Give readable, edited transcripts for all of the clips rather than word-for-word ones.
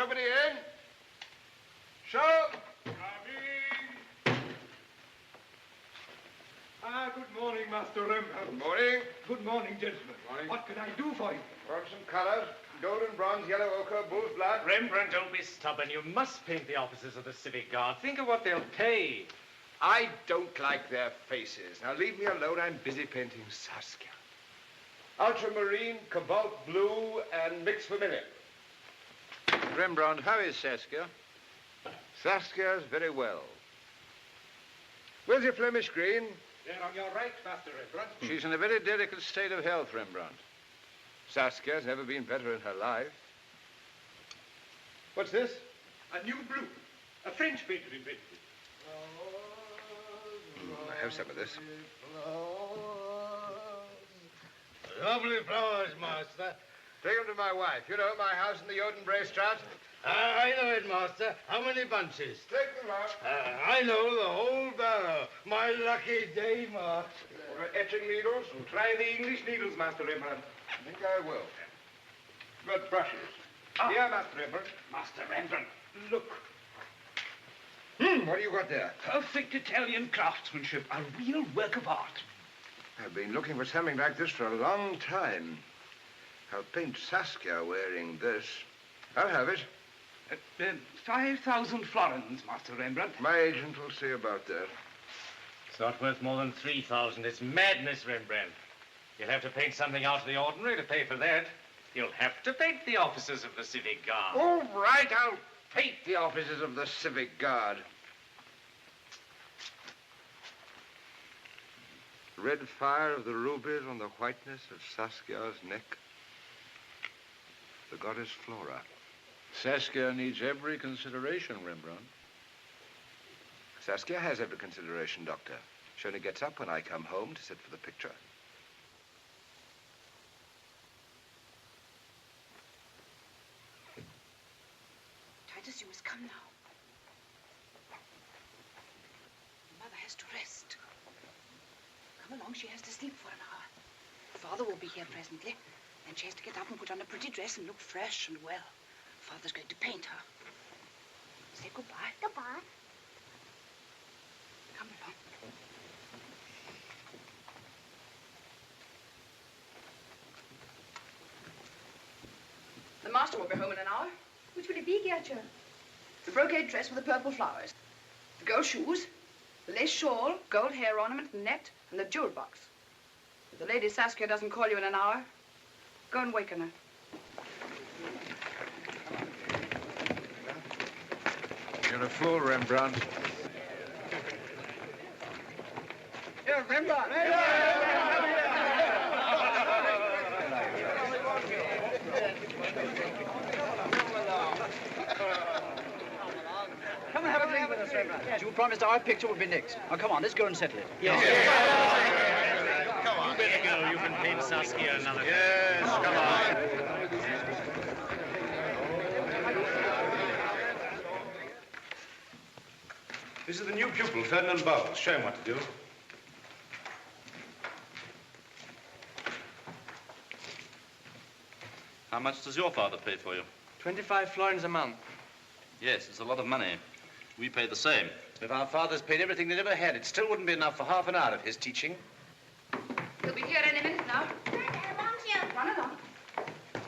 nobody in? Show. Good morning, Master Rembrandt. Good morning. Good morning, gentlemen. Morning. What can I do for you? Want some colors? Golden, bronze, yellow, ochre, bull's blood. Rembrandt, don't be stubborn. You must paint the officers of the Civic Guard. Think of what they'll pay. I don't like their faces. Now leave me alone. I'm busy painting Saskia. Ultramarine, cobalt blue, and mixed vermilion. Rembrandt, how is Saskia? Saskia's very well. Where's your Flemish green? There on your right, Master Rembrandt. She's in a very delicate state of health, Rembrandt. Saskia's never been better in her life. What's this? A new blue. A French painter invented it. I have some of this. Lovely flowers, Master. Take them to my wife. You know, my house in the Odenbraestraat. I know it, Master. How many bunches? Take them out. I know the whole barrow. My lucky day, Master. Etching needles? Try the English needles, Master Rembrandt. I think I will. Good brushes. Here, Master Rembrandt. Master Rembrandt, look. What do you got there? Perfect Italian craftsmanship. A real work of art. I've been looking for something like this for a long time. I'll paint Saskia wearing this. I'll have it. 5,000 florins, Master Rembrandt. My agent will see about that. It's not worth more than 3,000. It's madness, Rembrandt. You'll have to paint something out of the ordinary to pay for that. You'll have to paint the officers of the Civic Guard. All right, I'll paint the officers of the Civic Guard. Red fire of the rubies on the whiteness of Saskia's neck. The goddess Flora. Saskia needs every consideration, Rembrandt. Saskia has every consideration, Doctor. She only gets up when I come home to sit for the picture. Titus, you must come now. Mother has to rest. Come along, she has to sleep for an hour. Father will be here presently. Then she has to get up and put on a pretty dress and look fresh and well. Father's going to paint her. Say goodbye. Goodbye. Come along. The master will be home in an hour. Which will it be, Gertrude? The brocade dress with the purple flowers. The gold shoes, the lace shawl, gold hair ornament and net, and the jewel box. If the Lady Saskia doesn't call you in an hour, go and waken her. You're a fool, Rembrandt. Here, Rembrandt. Come and have a drink with us, Rembrandt. You promised our picture would be next. Now, come on, let's go and settle it. Yes. Come on. You better go. You can paint Saskia another day. Yes, come on. This is the new pupil, Ferdinand Bowles. Show him what to do. How much does your father pay for you? 25 florins a month. Yes, it's a lot of money. We pay the same. If our fathers paid everything they ever had, it still wouldn't be enough for half an hour of his teaching. He'll be here any minute now. Run along.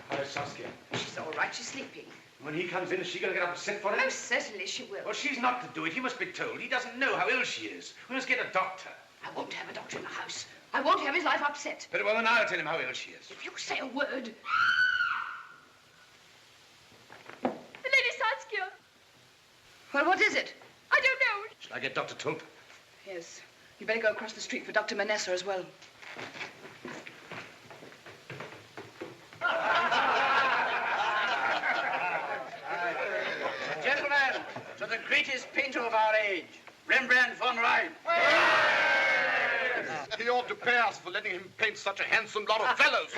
How's Saskia? She's all right. She's sleeping. When he comes in, is she going to get up and sit for him? Most certainly she will. Well, she's not to do it. He must be told. He doesn't know how ill she is. We must get a doctor. I won't have a doctor in the house. I won't have his life upset. Very well, then I'll tell him how ill she is. If you say a word... The Lady Saskia. Well, what is it? I don't know. Shall I get Dr. Tulp? Yes. You better go across the street for Dr. Manessa as well. Gentlemen, to the greatest painter of our age, Rembrandt von Rijn. He ought to pay us for letting him paint such a handsome lot of fellows.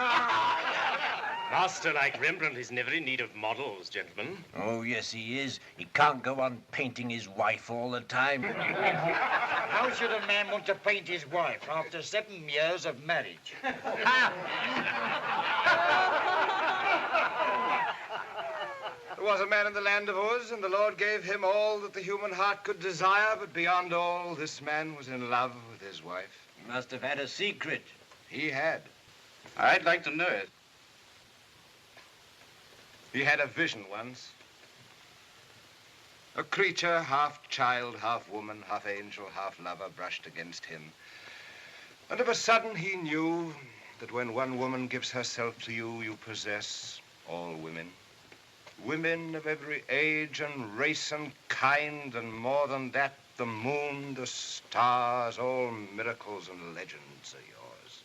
Master like Rembrandt is never in need of models, gentlemen. Oh, yes, he is. He can't go on painting his wife all the time. How should a man want to paint his wife after 7 years of marriage? was a man in the land of Uz, and the Lord gave him all that the human heart could desire, but beyond all, this man was in love with his wife. He must have had a secret. He had. I'd like to know it. He had a vision once. A creature, half child, half woman, half angel, half lover, brushed against him. And of a sudden he knew that when one woman gives herself to you, you possess all women. Women of every age and race and kind, and more than that, the moon, the stars, all miracles and legends are yours.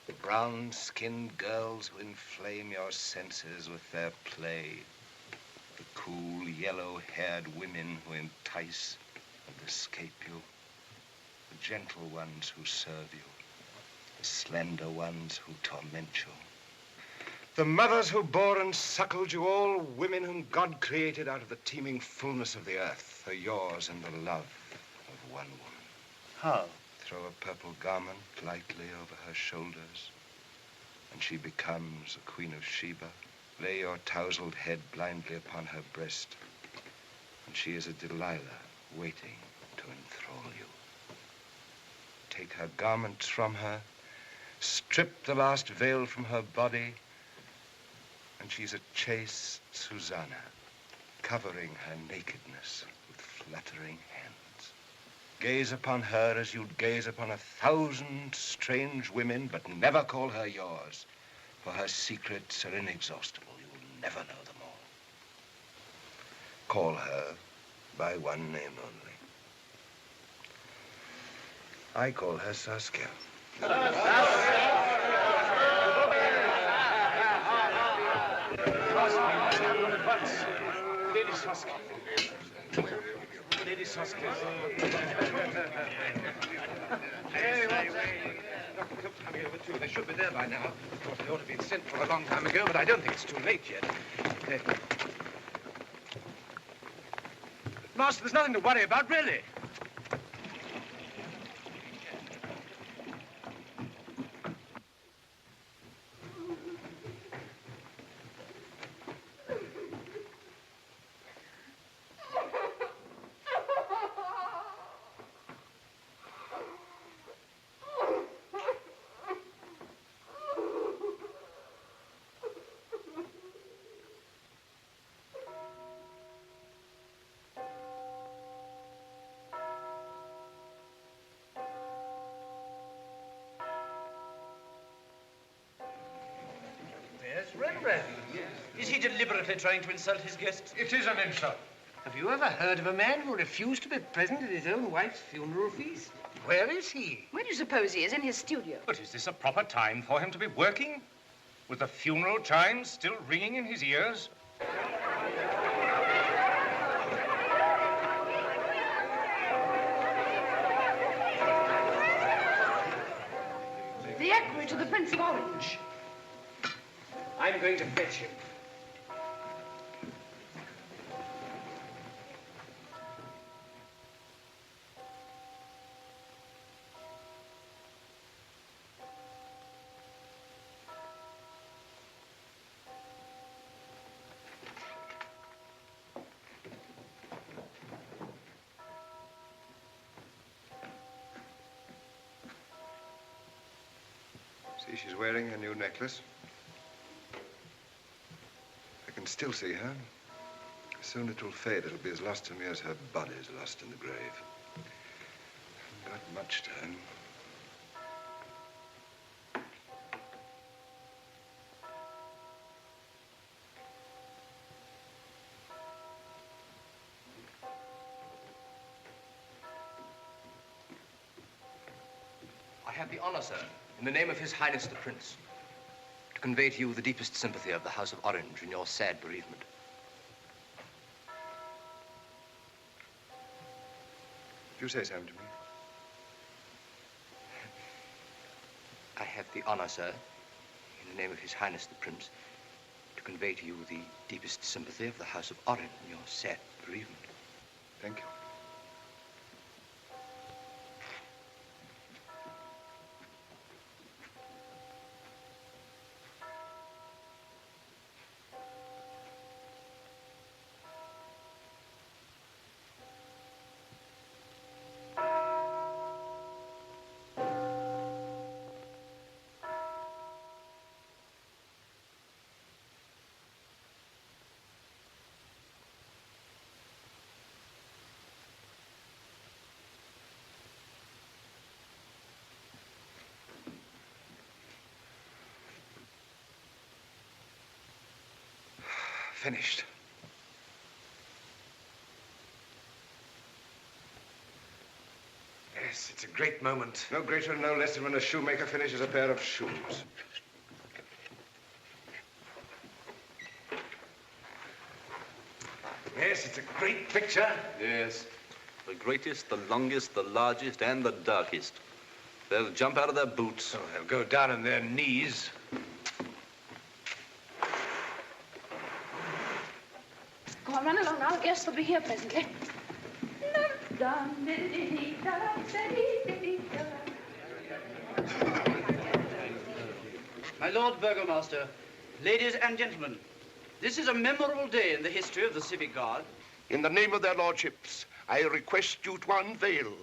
The brown-skinned girls who inflame your senses with their play. The cool, yellow-haired women who entice and escape you. The gentle ones who serve you. The slender ones who torment you. The mothers who bore and suckled you, all women whom God created out of the teeming fullness of the earth, are yours in the love of one woman. How? Throw a purple garment lightly over her shoulders, and she becomes a queen of Sheba. Lay your tousled head blindly upon her breast, and she is a Delilah waiting to enthrall you. Take her garments from her, strip the last veil from her body, and she's a chaste Susanna, covering her nakedness with fluttering hands. Gaze upon her as you'd gaze upon 1,000 strange women, but never call her yours, for her secrets are inexhaustible. You will never know them all. Call her by one name only. I call her Saskia. Lady Saskia. Lady Saskia. Dr. Cook's coming over too. They should be there by now. Of course, they ought to be sent for a long time ago, but I don't think it's too late yet. Master, there's nothing to worry about, really. Rembrandt. Is he deliberately trying to insult his guests? It is an insult. Have you ever heard of a man who refused to be present at his own wife's funeral feast? Where is he? Where do you suppose he is? In his studio. But is this a proper time for him to be working? With the funeral chimes still ringing in his ears? The equerry to the Prince of Orange. I'm going to fetch him. See, she's wearing her new necklace. I can still see her. Soon it will fade. It'll be as lost to me as her body is lost in the grave. Haven't got much time. I have the honor, sir, in the name of His Highness the Prince, to convey to you the deepest sympathy of the House of Orange in your sad bereavement. Did you say something to me? I have the honor, sir, in the name of His Highness the Prince, to convey to you the deepest sympathy of the House of Orange in your sad bereavement. Thank you. Finished. Yes, it's a great moment. No greater and no less than when a shoemaker finishes a pair of shoes. Yes, it's a great picture. Yes. The greatest, the longest, the largest, and the darkest. They'll jump out of their boots. Oh, they'll go down on their knees. Go on, run along now. The guests will be here presently. My Lord Burgomaster, ladies and gentlemen, this is a memorable day in the history of the Civic Guard. In the name of their lordships, I request you to unveil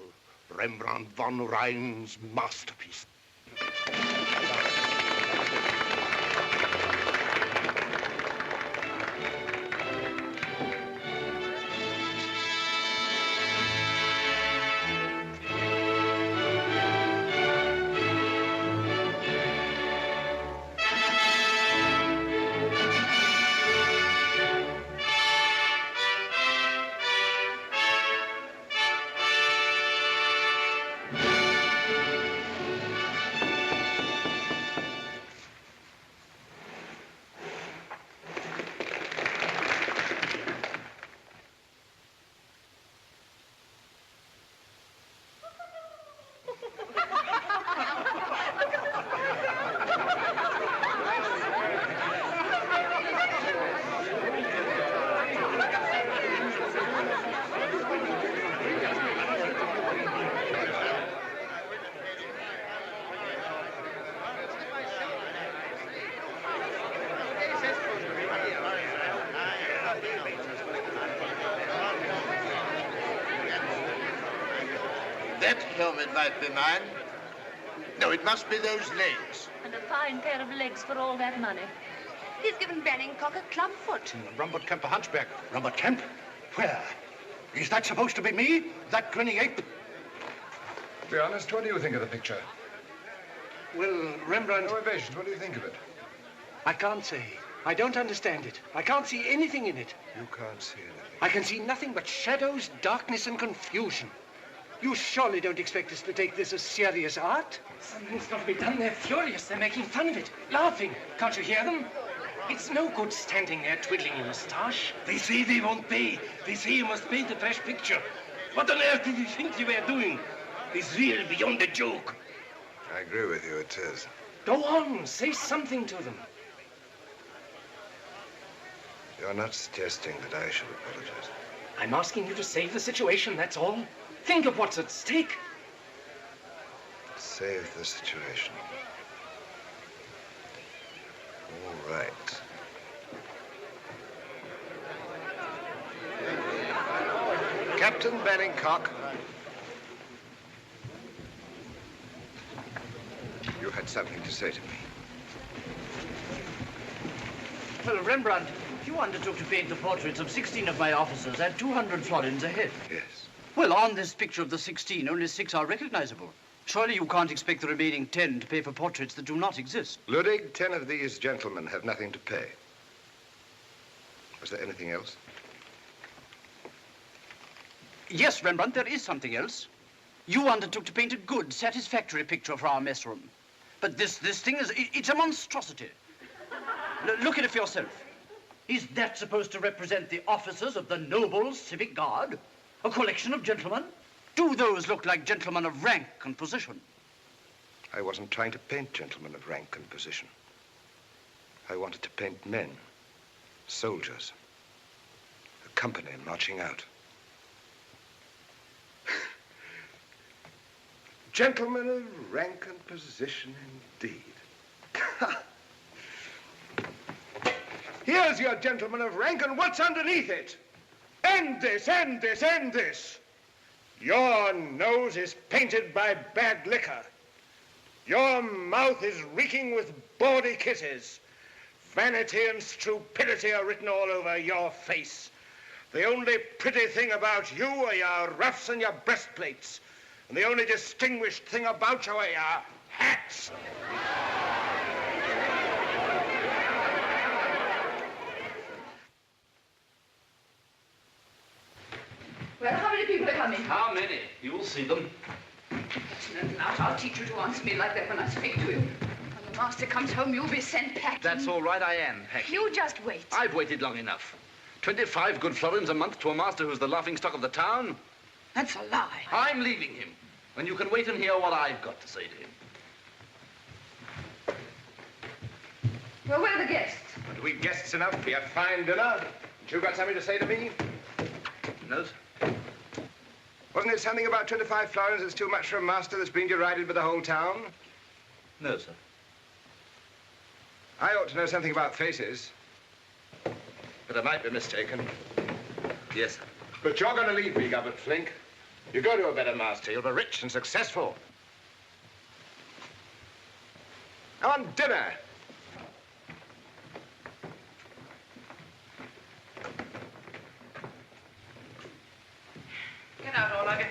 Rembrandt von Rhein's masterpiece. That helmet might be mine. No, it must be those legs. And a fine pair of legs for all that money. He's given Banningcock a club foot. Rambert Kemp, a hunchback. Rambert Kemp? Where? Is that supposed to be me? That grinning ape? To be honest, what do you think of the picture? Well, Rembrandt... No evasions. What do you think of it? I can't say. I don't understand it. I can't see anything in it. You can't see anything. I can see nothing but shadows, darkness, and confusion. You surely don't expect us to take this as serious art? Something's got to be done. They're furious. They're making fun of it, laughing. Can't you hear them? It's no good standing there twiddling your moustache. They say they won't pay. They say you must paint a fresh picture. What on earth did you think you were doing? It's real beyond a joke. I agree with you, it is. Go on, say something to them. You're not suggesting that I should apologize. I'm asking you to save the situation, that's all. Think of what's at stake. Save the situation. All right. Captain Banningcock. You had something to say to me. Well, Rembrandt, you undertook to paint the portraits of 16 of my officers at 200 florins a head. Yes. Well, on this picture of the 16, only 6 are recognizable. Surely you can't expect the remaining 10 to pay for portraits that do not exist. Ludwig, 10 of these gentlemen have nothing to pay. Was there anything else? Yes, Rembrandt, there is something else. You undertook to paint a good, satisfactory picture for our mess room. But this thing it's a monstrosity. Look at it for yourself. Is that supposed to represent the officers of the noble civic guard? A collection of gentlemen? Do those look like gentlemen of rank and position? I wasn't trying to paint gentlemen of rank and position. I wanted to paint men, soldiers, a company marching out. Gentlemen of rank and position indeed. Here's your gentleman of rank, and what's underneath it? End this, end this, end this. Your nose is painted by bad liquor. Your mouth is reeking with bawdy kisses. Vanity and stupidity are written all over your face. The only pretty thing about you are your ruffs and your breastplates. And the only distinguished thing about you are your hats. see them. That's nothing out. I'll teach you to answer me like that when I speak to you. When the master comes home, you'll be sent packing. That's all right, I am packing. You just wait. I've waited long enough. 25 good florins a month to a master who's the laughingstock of the town. That's a lie. I'm leaving him. And you can wait and hear what I've got to say to him. Well, where are the guests? And we guests enough for your fine dinner? Haven't you got something to say to me? No, sir. Wasn't it something about 25 florins that's too much for a master that's been derided by the whole town? No, sir. I ought to know something about faces. But I might be mistaken. Yes, sir. But you're going to leave me, Governor Flink. You go to a better master, you'll be rich and successful. On dinner. Get out, all of you.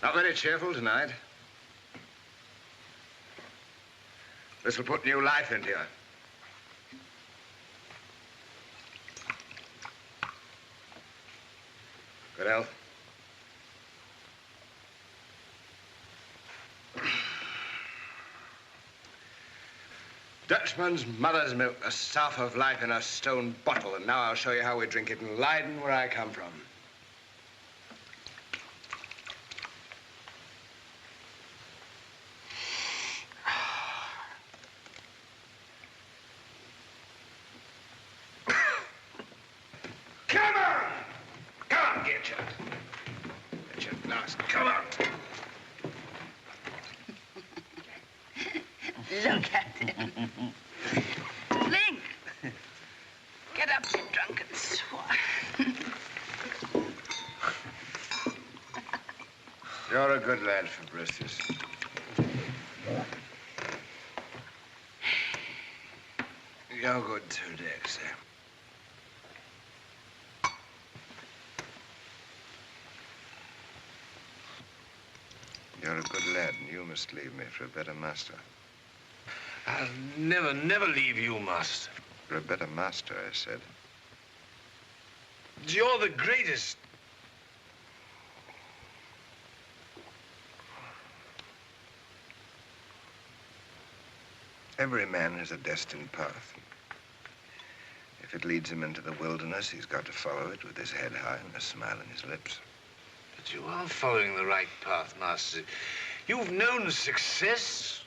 Not very cheerful tonight. This will put new life into you. Good health. Dutchman's mother's milk, the stuff of life in a stone bottle, and now I'll show you how we drink it in Leiden, where I come from. Come on! Come on, get your glass. Come on! Look at him. Link! Get up, you drunken swine. You're a good lad, Fabricius. You're good too, Dex. You're a good lad, and you must leave me for a better master. I'll never, never leave you, master. For a better master, I said. You're the greatest. Every man has a destined path. If it leads him into the wilderness, he's got to follow it with his head high and a smile on his lips. But you are following the right path, master. You've known success.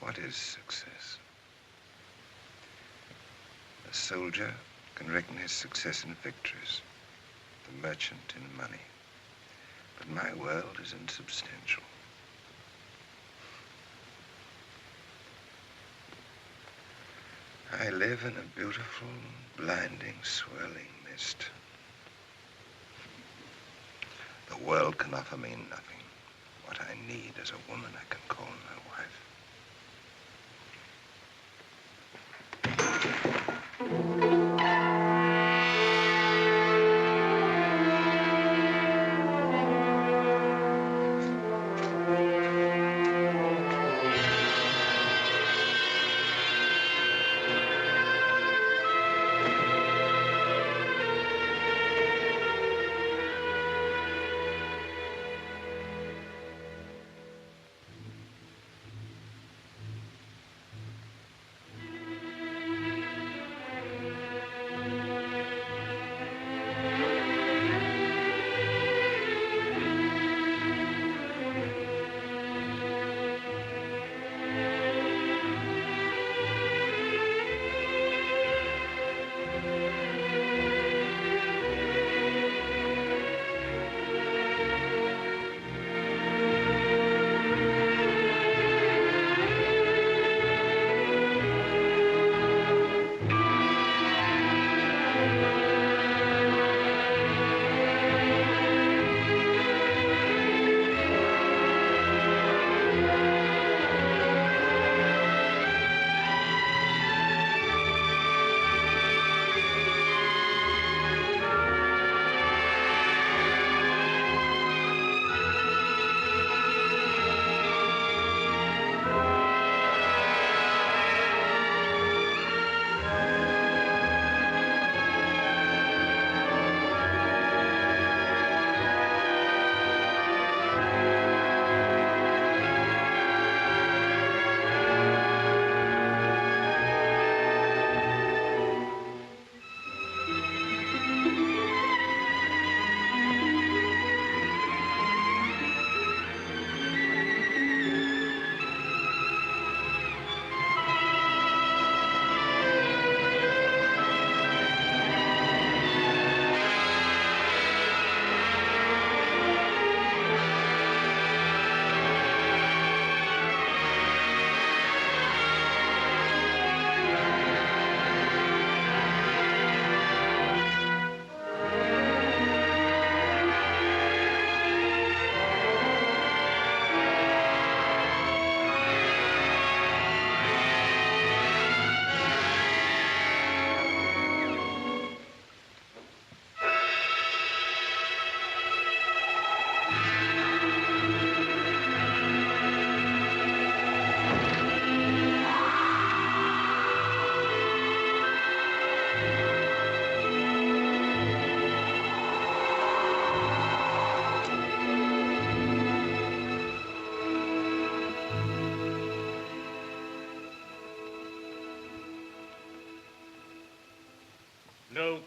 What is success? A soldier can reckon his success in victories, the merchant in money. But my world is insubstantial. I live in a beautiful, blinding, swirling mist. The world can offer me nothing. What I need is a woman I can call my wife.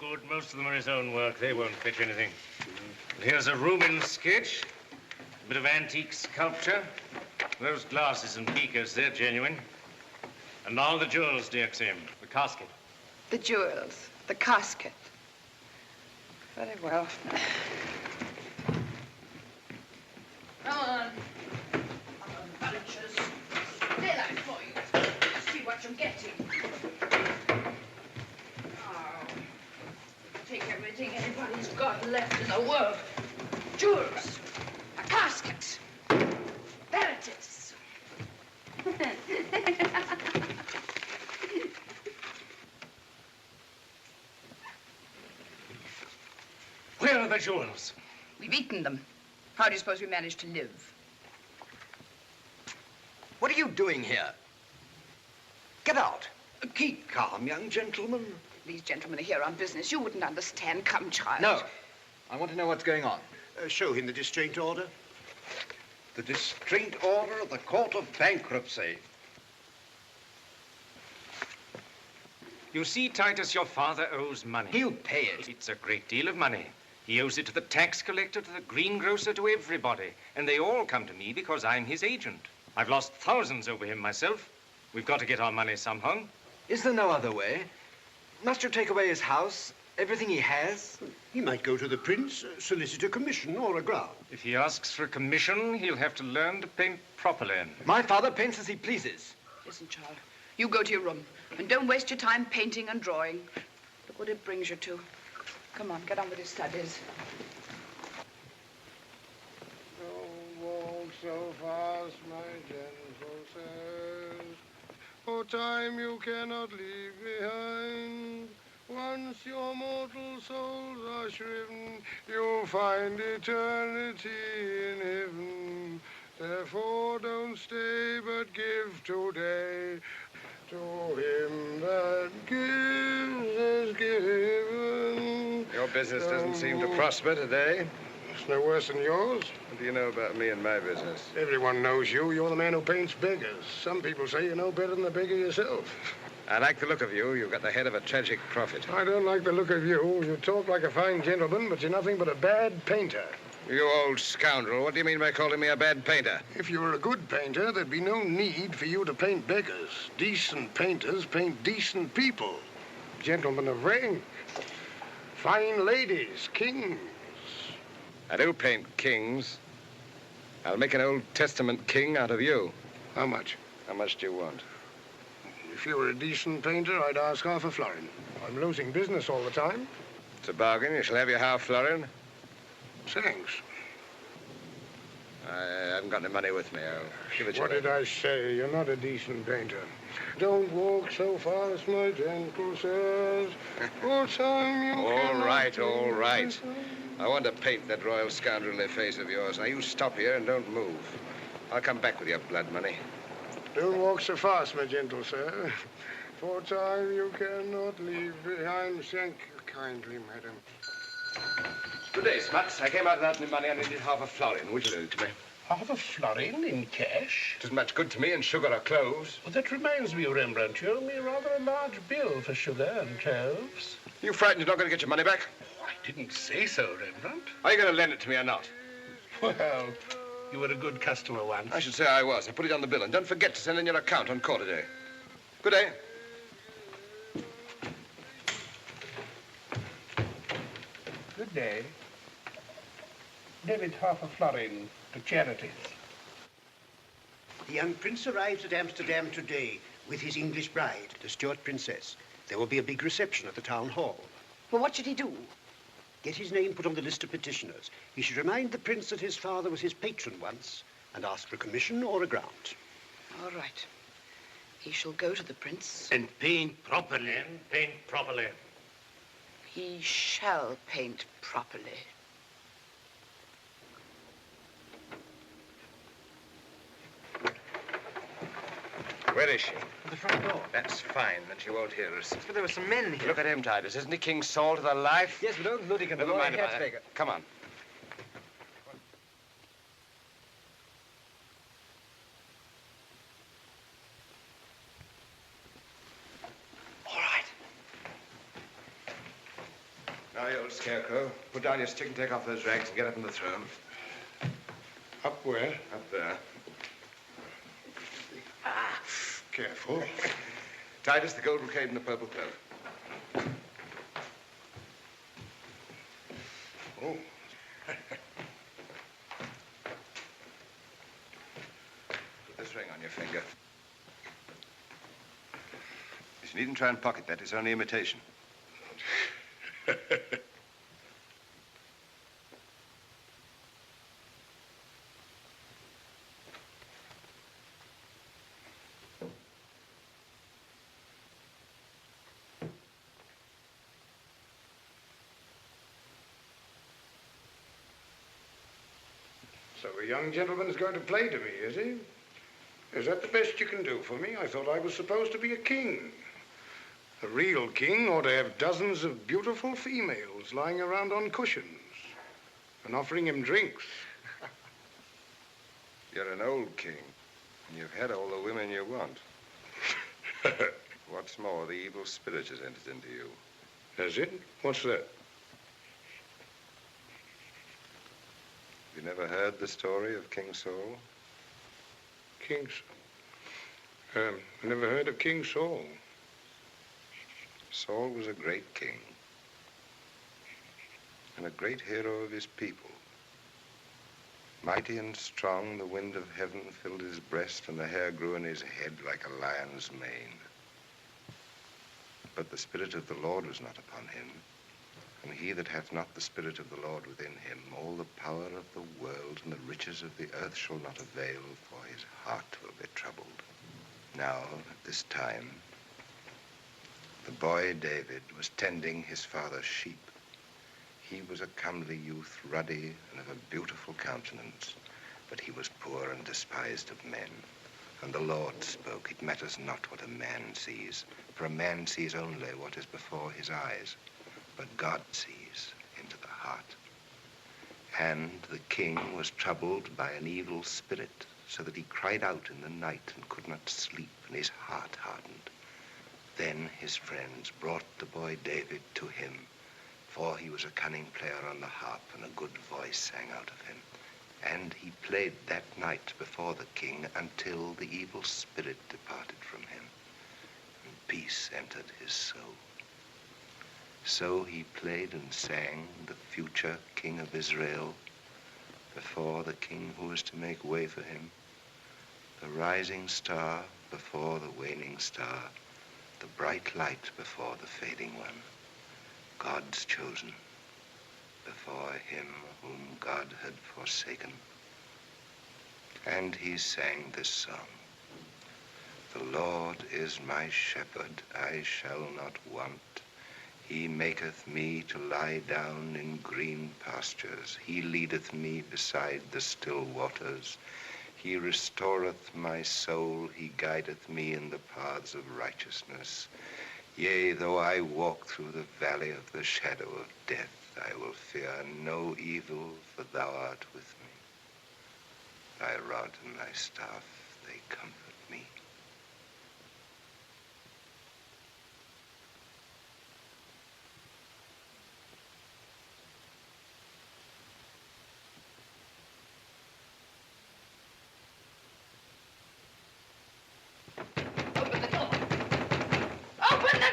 good. Most of them are his own work. They won't fetch anything. And here's a Rubens sketch, a bit of antique sculpture. Those glasses and beakers, they're genuine. And now the jewels, DXM, the casket. The jewels, the casket. Very well. Come on. Bunches. Daylight for you. See what you're getting. Oh. Take everything anybody's got left in the world. Jewels. A casket. There it is. Where are the jewels? We've eaten them. How do you suppose we managed to live? What are you doing here? Get out. Keep calm, young gentleman. These gentlemen are here on business. You wouldn't understand. Come, child. No. I want to know what's going on. Show him the distraint order. The distraint order of the Court of Bankruptcy. You see, Titus, your father owes money. He'll pay it. It's a great deal of money. He owes it to the tax collector, to the greengrocer, to everybody. And they all come to me because I'm his agent. I've lost thousands over him myself. We've got to get our money somehow. Is there no other way? Must you take away his house, everything he has? He might go to the prince, solicit a commission or a grant. If he asks for a commission, he'll have to learn to paint properly. My father paints as he pleases. Listen, child. You go to your room. And don't waste your time painting and drawing. Look what it brings you to. Come on, get on with your studies. Don't walk so fast, my gentle sirs. For time you cannot leave behind. Once your mortal souls are shriven, you'll find eternity in heaven. Therefore don't stay, but give today. To him that gives is given. Your business doesn't seem to prosper today. It's no worse than yours. What do you know about me and my business? Everyone knows you. You're the man who paints beggars. Some people say you know better than the beggar yourself. I like the look of you. You've got the head of a tragic prophet. I don't like the look of you. You talk like a fine gentleman, but you're nothing but a bad painter. You old scoundrel. What do you mean by calling me a bad painter? If you were a good painter, there'd be no need for you to paint beggars. Decent painters paint decent people. Gentlemen of rank. Fine ladies, kings. I do paint kings. I'll make an Old Testament king out of you. How much? How much do you want? If you were a decent painter, I'd ask half a florin. I'm losing business all the time. It's a bargain. You shall have your half florin. Thanks. I haven't got any money with me. I'll give it to you. What did I say? You're not a decent painter. Don't walk so fast, my gentle sirs. For time you All right, all right. I want to paint that royal scoundrelly face of yours. Now, you stop here and don't move. I'll come back with your blood money. Don't walk so fast, my gentle sir. For time you cannot leave behind. Thank you kindly, madam. Good day, Smuts. I came out without any money. I needed half a florin. Would you lend it to me? Half a florin in cash? It isn't much good to me in sugar or cloves. Well, that reminds me, Rembrandt, you owe me rather a large bill for sugar and cloves. You frightened you're not going to get your money back? Oh, I didn't say so, Rembrandt. Are you going to lend it to me or not? Well, you were a good customer once. I should say I was. I put it on the bill. And don't forget to send in your account on quarter day. Good day. Good day. Debit half a florin to charities. The young prince arrives at Amsterdam today with his English bride, the Stuart princess. There will be a big reception at the town hall. Well, what should he do? Get his name put on the list of petitioners. He should remind the prince that his father was his patron once and ask for a commission or a grant. All right. He shall go to the prince. And paint properly. And paint properly. He shall paint properly. Where is she? At the front door. That's fine, then she won't hear us. But there were some men here. Look at him, Titus. Isn't he King Saul to the life? Yes, but old Ludwig and the Never mind lawyer about Herzberger. that. Come on. All right. Now, you old scarecrow, put down your stick and take off those rags and get up on the throne. Up where? Up there. Ah, careful. Titus, the gold brocade and the purple cloak. Oh. Put this ring on your finger. You needn't try and pocket that. It's only imitation. So a young gentleman's going to play to me, is he? Is that the best you can do for me? I thought I was supposed to be a king. A real king ought to have dozens of beautiful females lying around on cushions and offering him drinks. You're an old king, and you've had all the women you want. What's more, the evil spirit has entered into you. Has it? What's that? Have you never heard the story of King Saul? King Saul? I never heard of King Saul. Saul was a great king and a great hero of his people. Mighty and strong, the wind of heaven filled his breast and the hair grew in his head like a lion's mane. But the Spirit of the Lord was not upon him, and he that hath not the Spirit of the Lord within him, all the power of the world and the riches of the earth shall not avail, for his heart will be troubled. Now, at this time, the boy David was tending his father's sheep. He was a comely youth, ruddy and of a beautiful countenance, but he was poor and despised of men. And the Lord spoke, it matters not what a man sees, for a man sees only what is before his eyes, but God sees into the heart. And the king was troubled by an evil spirit, so that he cried out in the night and could not sleep, and his heart hardened. Then his friends brought the boy David to him, for he was a cunning player on the harp, and a good voice sang out of him. And he played that night before the king until the evil spirit departed from him, and peace entered his soul. So he played and sang the future king of Israel before the king who was to make way for him, the rising star before the waning star, the bright light before the fading one, God's chosen, before him whom God had forsaken. And he sang this song: The Lord is my shepherd, I shall not want. He maketh me to lie down in green pastures. He leadeth me beside the still waters. He restoreth my soul. He guideth me in the paths of righteousness. Yea, though I walk through the valley of the shadow of death, I will fear no evil, for thou art with me. Thy rod and thy staff, they comfort me. Open the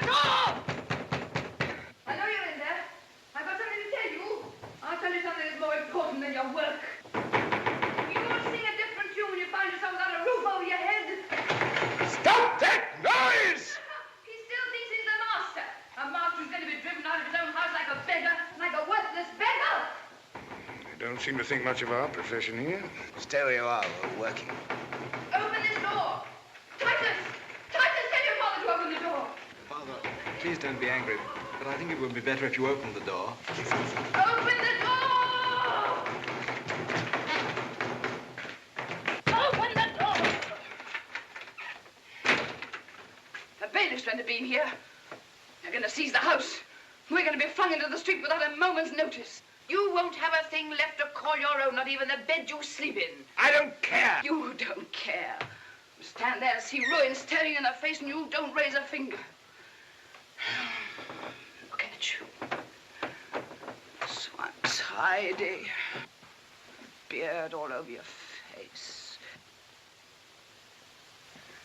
door! I know you're in there. I've got something to tell you. I'll tell you something that's more important than your work. You will sing a different tune when you find yourself without a roof over your head. Stop that noise! He still thinks he's the master. A master who's going to be driven out of his own house like a beggar, like a worthless beggar. You don't seem to think much of our profession here. Stay where you are, we're working. Open this door. Titus! Titus, tell your father to open the door. Father, please don't be angry, but I think it would be better if you opened the door. Open the door! Open the door! The bailiff's going to be here. They're going to seize the house. We're going to be flung into the street without a moment's notice. You won't have a thing left to call your own, not even the bed you sleep in. I don't care. You don't care. You stand there and see ruin staring in the face and you don't raise a finger. Look at you. untidy. Beard all over your face.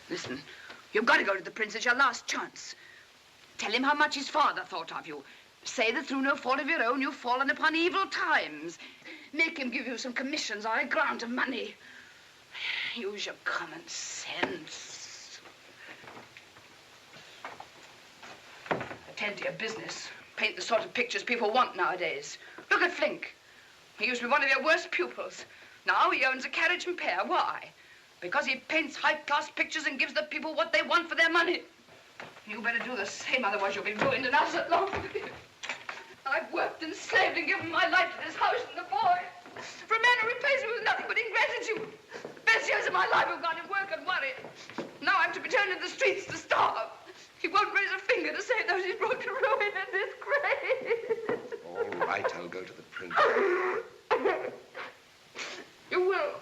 Listen, you've got to go to the prince. It's your last chance. Tell him how much his father thought of you. Say that through no fault of your own, you've fallen upon evil times. Make him give you some commissions or a grant of money. Use your common sense. Attend to your business. Paint the sort of pictures people want nowadays. Look at Flink. He used to be one of your worst pupils. Now he owns a carriage and pair. Why? Because he paints high-class pictures and gives the people what they want for their money. You better do the same, otherwise you'll be ruined and us at long. I've worked and slaved and given my life to this house and the boy. For a man who repays me with nothing but ingratitude. The best years of my life have gone in work and worry. Now I'm to be turned into the streets to starve. He won't raise a finger to save those he's brought to ruin and disgrace. All right, I'll go to the prince. You will.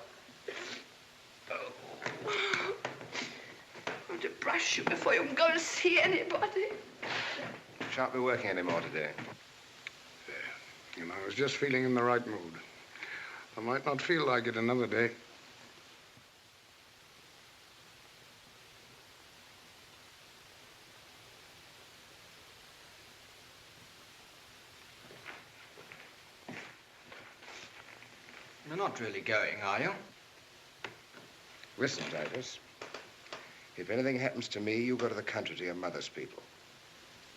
I'm to brush you before you can go and see anybody. Shan't be working anymore today. And I was just feeling in the right mood. I might not feel like it another day. You're not really going, are you? Listen, Titus. If anything happens to me, you go to the country to your mother's people.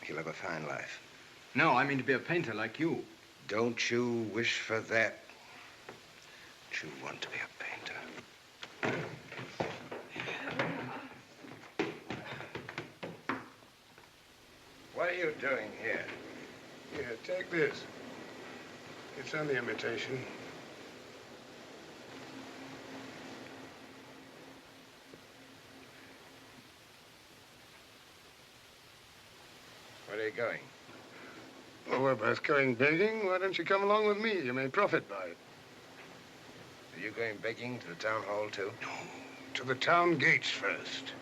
You'll have a fine life. No, I mean to be a painter like you. Don't you wish for that? Don't you want to be a painter? What are you doing here? Here, take this. It's only imitation. Where are you going? Well, we're both going begging. Why don't you come along with me? You may profit by it. Are you going begging to the town hall, too? No, to the town gates first.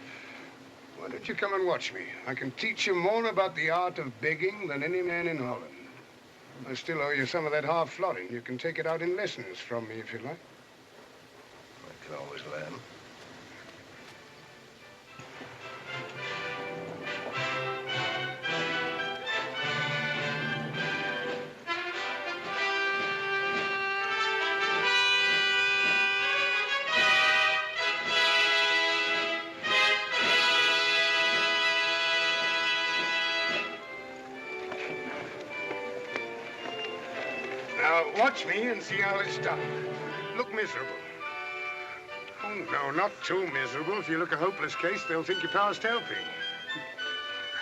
Why don't you come and watch me? I can teach you more about the art of begging than any man in Holland. I still owe you some of that half florin. You can take it out in lessons from me if you like. I can always learn. Watch me and see how it's done. Look miserable. Oh, no, not too miserable. If you look a hopeless case, they'll think you're past helping.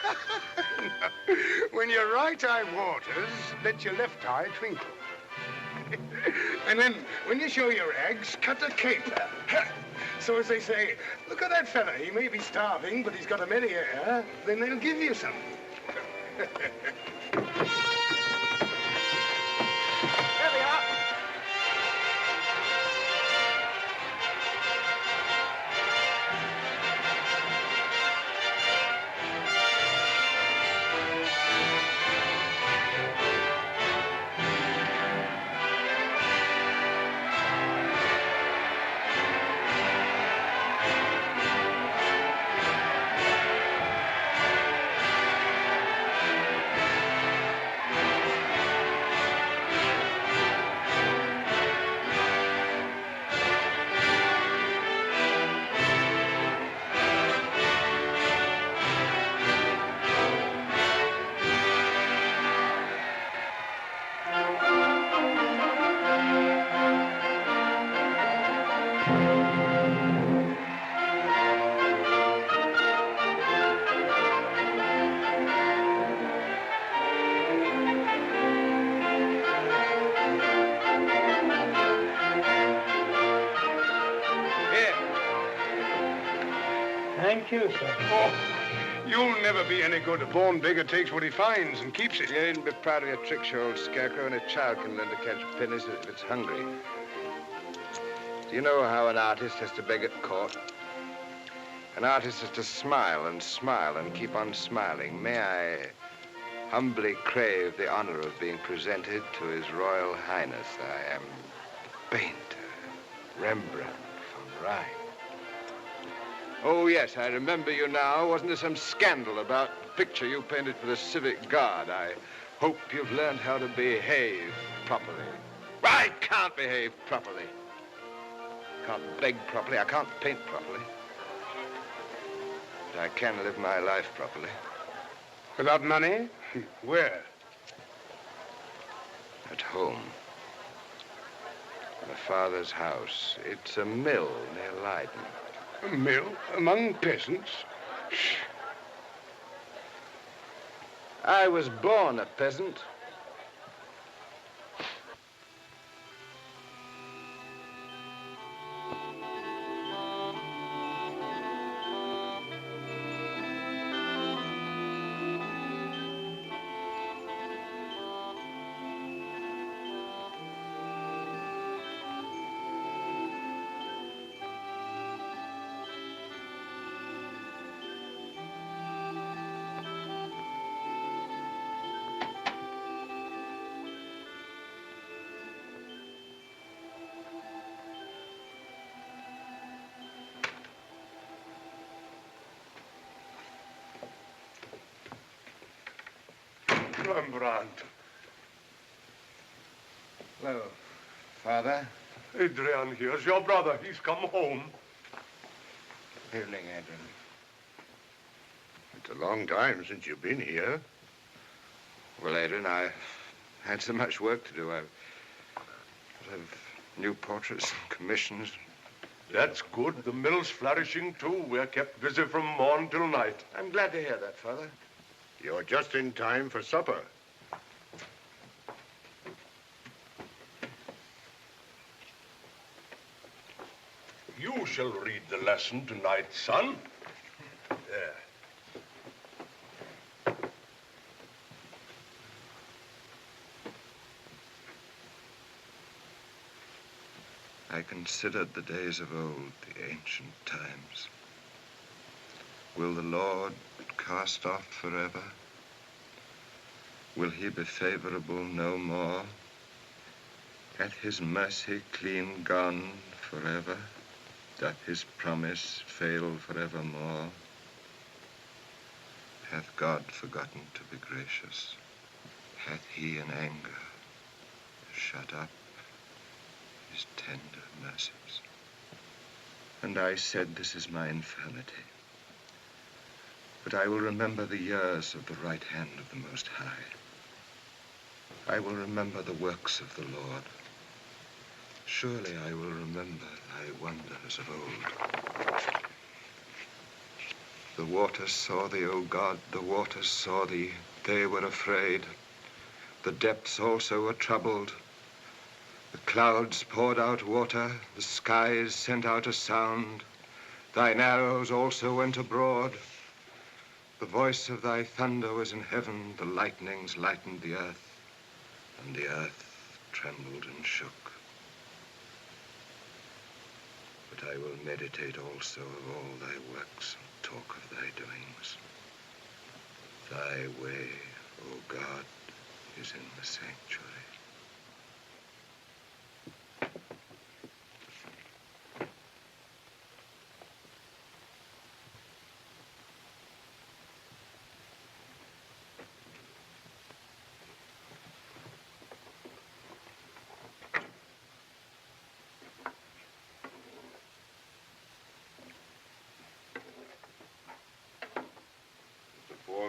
No. When your right eye waters, let your left eye twinkle. And then, when you show your eggs, cut a caper. So as they say, look at that fella. He may be starving, but he's got a merry air. Then they'll give you some. Thank you, sir. Oh, you'll never be any good. A born beggar takes what he finds and keeps it. You needn't be proud of your tricks, you old scarecrow. And a child can learn to catch pennies if it's hungry. Do you know how an artist has to beg at court? An artist has to smile and smile and keep on smiling. May I humbly crave the honor of being presented to His Royal Highness. I am painter, Rembrandt from Rhine. Oh, yes, I remember you now. Wasn't there some scandal about the picture you painted for the Civic Guard? I hope you've learned how to behave properly. I can't behave properly. Can't beg properly. I can't paint properly. But I can live my life properly. Without money? Where? At home. My father's house. It's a mill near Leiden. A mill? Among peasants? I was born a peasant. Rembrandt. Hello, Father. Adrian here's your brother. He's come home. Evening, Adrian. It's a long time since you've been here. Well, Adrian, I had so much work to do. I have new portraits, commissions. That's good. The mill's flourishing, too. We're kept busy from morn till night. I'm glad to hear that, Father. You're just in time for supper. You shall read the lesson tonight, son. There. I considered the days of old, the ancient times. Will the Lord cast off forever? Will he be favorable no more? Hath his mercy clean gone forever? Doth his promise fail forevermore? Hath God forgotten to be gracious? Hath he in anger shut up his tender mercies? And I said, this is my infirmity. But I will remember the years of the right hand of the Most High. I will remember the works of the Lord. Surely I will remember thy wonders of old. The waters saw thee, O God, the waters saw thee. They were afraid. The depths also were troubled. The clouds poured out water. The skies sent out a sound. Thine arrows also went abroad. The voice of thy thunder was in heaven. The lightnings lightened the earth, and the earth trembled and shook. But I will meditate also of all thy works and talk of thy doings. Thy way, O God, is in the sanctuary.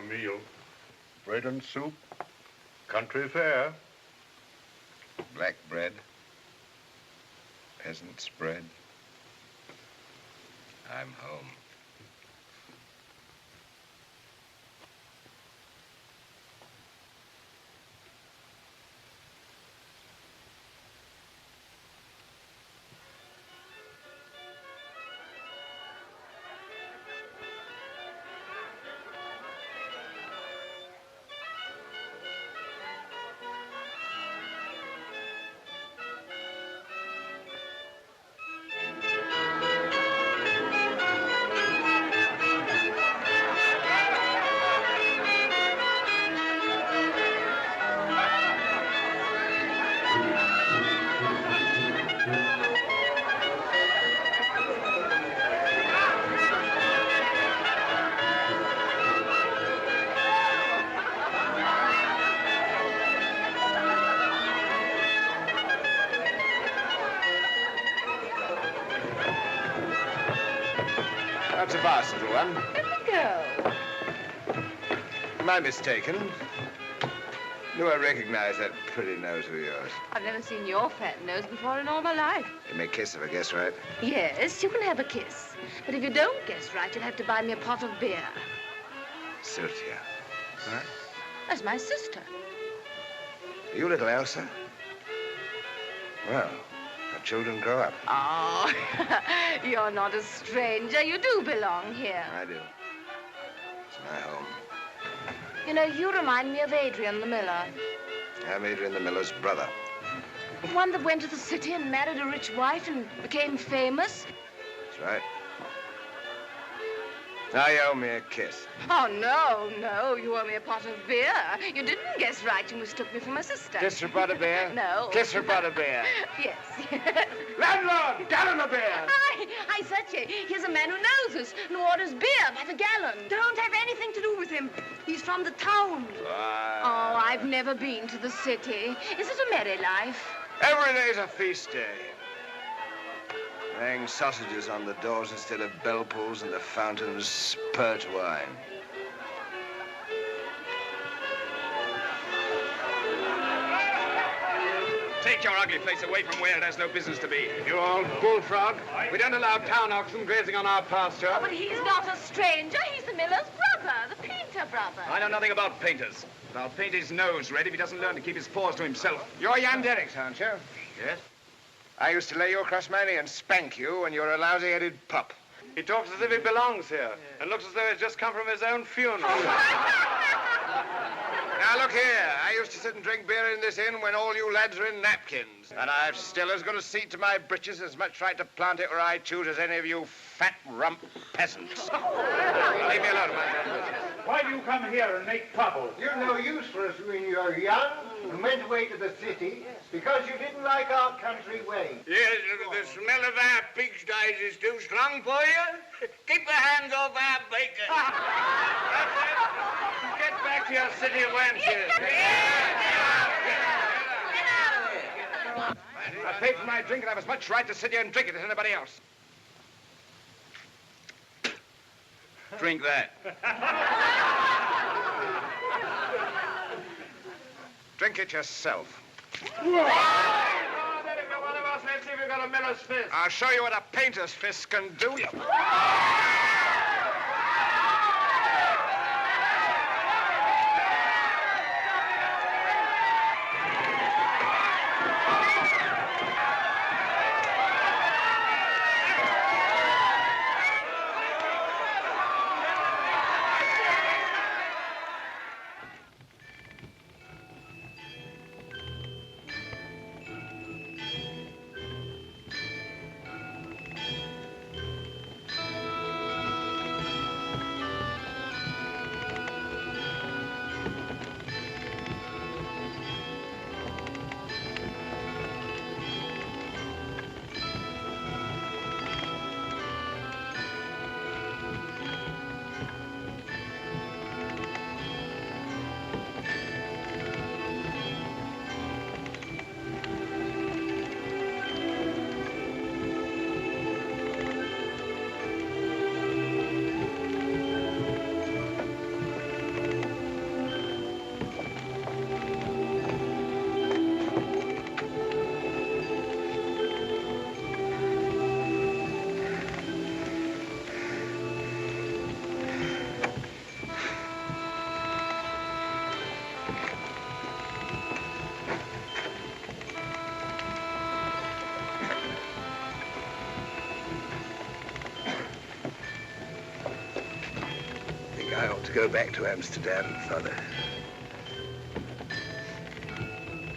Meal, bread and soup, country fare. Black bread, peasant's bread. I'm home. That's a vast little one. Let me go. Am I mistaken? Do I recognize that pretty nose of yours? I've never seen your fat nose before in all my life. You may kiss if I guess right. Yes, you can have a kiss. But if you don't guess right, you'll have to buy me a pot of beer. Syrtia. Huh? That's my sister. Are you little Elsa? Well, our children grow up. Oh, you're not a stranger. You do belong here. I do. It's my home. You know, you remind me of Adrian the miller. I'm Adrian the miller's brother. The one that went to the city and married a rich wife and became famous. That's right. Now you owe me a kiss. Oh, no, you owe me a pot of beer. You didn't guess right. You mistook me for my sister. Kiss for pot of beer? No. Kiss for pot of beer. Yes. Landlord, gallon of beer. Hi, Zetye. Here's a man who knows us and orders beer by the gallon. Don't have anything to do with him. He's from the town. Oh, I've never been to the city. Is it a merry life? Every day's a feast day. Hang sausages on the doors instead of bell pulls, and the fountains spurt wine. Take your ugly place away from where it has no business to be. You old bullfrog. We don't allow town oxen grazing on our pasture. Oh, but he's not a stranger. He's the miller's brother, the painter brother. I know nothing about painters. But I'll paint his nose red if he doesn't learn to keep his paws to himself. You're Jan Derricks, aren't you? Yes? I used to lay you across my knee and spank you when you were a lousy-headed pup. He talks as if he belongs here and looks as though he's just come from his own funeral. Now, look here. I used to sit and drink beer in this inn when all you lads are in napkins. And I've still as got a seat to my breeches, as much right to plant it where I choose as any of you fat rump peasants. Leave me alone, my friend. Why do you come here and make trouble? You're no use for us when you're young and went away to the city because you didn't like our country way. Yes, the smell of our pigsties is too strong for you. Keep your hands off our bacon. Get back to your city of wenches. I paid for my drink and I have as much right to sit here and drink it as anybody else. Drink that. Drink it yourself. Let's see if you've got a miller's fist. I'll show you what a painter's fist can do. I ought to go back to Amsterdam, Father.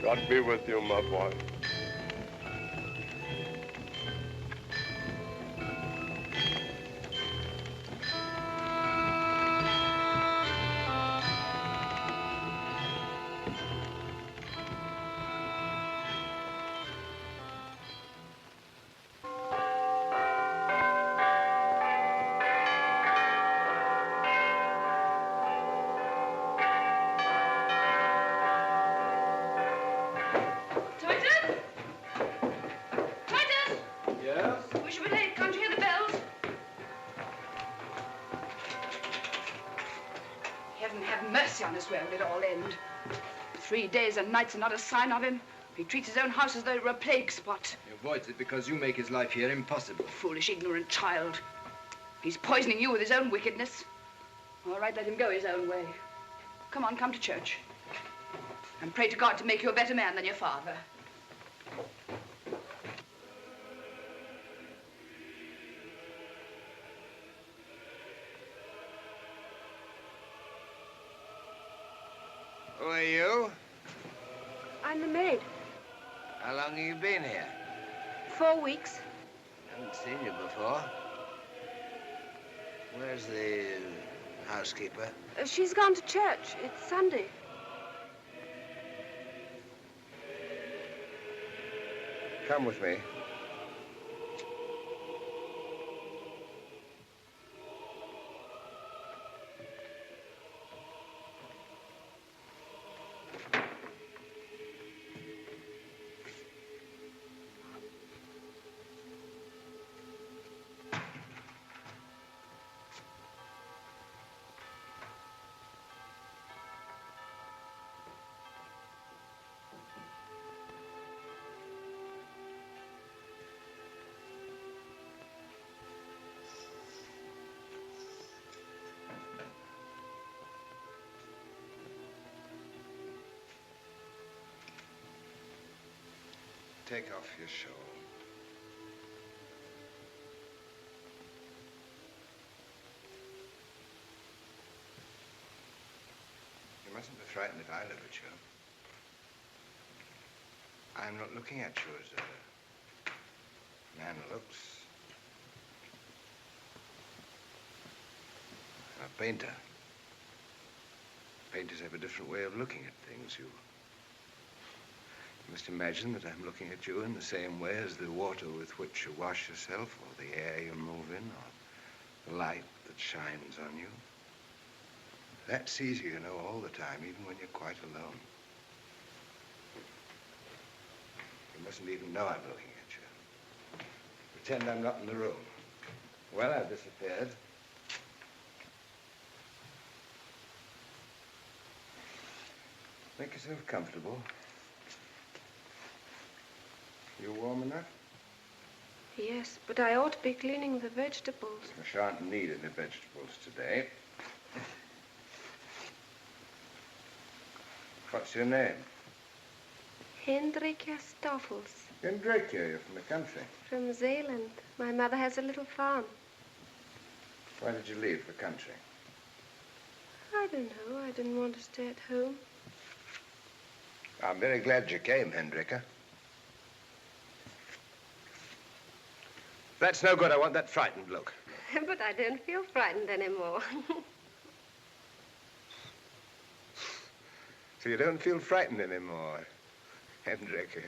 God be with you, my boy. Toyton? this way will it all end. 3 days and nights and not a sign of him. He treats his own house as though it were a plague spot. He avoids it because you make his life here impossible. Foolish, ignorant child. He's poisoning you with his own wickedness. All right, let him go his own way. Come on, come to church. And pray to God to make you a better man than your father. Who are you? I'm the maid. How long have you been here? 4 weeks. Haven't seen you before. Where's the housekeeper? She's gone to church. It's Sunday. Come with me. Take off your shawl. You mustn't be frightened if I look at you. I'm not looking at you as a man looks. I'm a painter. Painters have a different way of looking at things. You must imagine that I'm looking at you in the same way as the water with which you wash yourself, or the air you move in, or the light that shines on you. That sees you, you know, all the time, even when you're quite alone. You mustn't even know I'm looking at you. Pretend I'm not in the room. Well, I've disappeared. Make yourself comfortable. You warm enough? Yes, but I ought to be cleaning the vegetables. I shan't need any vegetables today. What's your name? Hendrika Stoffels. Hendrika, you're from the country. From Zeeland. My mother has a little farm. Why did you leave the country? I don't know. I didn't want to stay at home. I'm very glad you came, Hendrika. That's no good. I want that frightened look. But I don't feel frightened anymore. So you don't feel frightened anymore, Hendrika.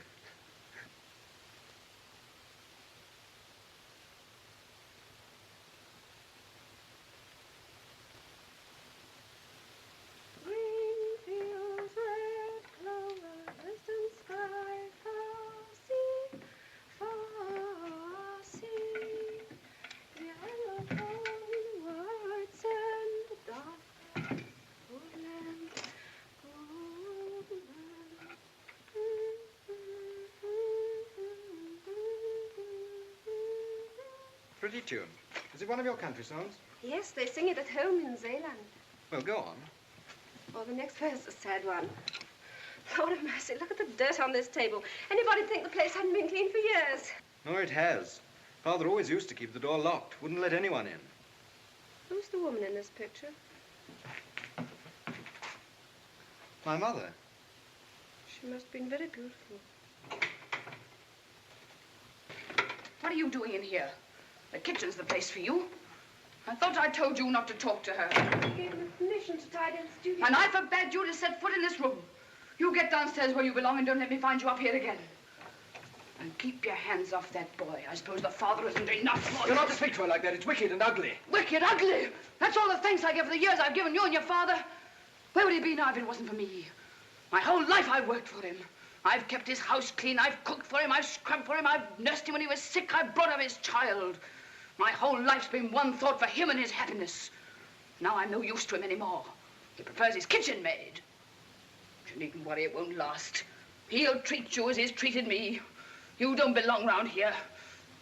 Pretty tune. Is it one of your country songs? Yes, they sing it at home in Zeeland. Well, go on. Oh, the next verse is a sad one. Lord of mercy, look at the dirt on this table. Anybody'd think the place hadn't been cleaned for years. No, it has. Father always used to keep the door locked. Wouldn't let anyone in. Who's the woman in this picture? My mother. She must have been very beautiful. What are you doing in here? The kitchen's the place for you. I thought I told you not to talk to her. I gave them permission to tidy the studio. And I forbade you to set foot in this room. You get downstairs where you belong and don't let me find you up here again. And keep your hands off that boy. I suppose the father isn't enough for you. You're not to speak to her like that. It's wicked and ugly. Wicked, ugly? That's all the thanks I give for the years I've given you and your father. Where would he be now if it wasn't for me? My whole life I worked for him. I've kept his house clean. I've cooked for him. I've scrubbed for him. I've nursed him when he was sick. I've brought up his child. My whole life's been one thought for him and his happiness. Now I'm no use to him anymore. He prefers his kitchen maid. You needn't worry, it won't last. He'll treat you as he's treated me. You don't belong round here.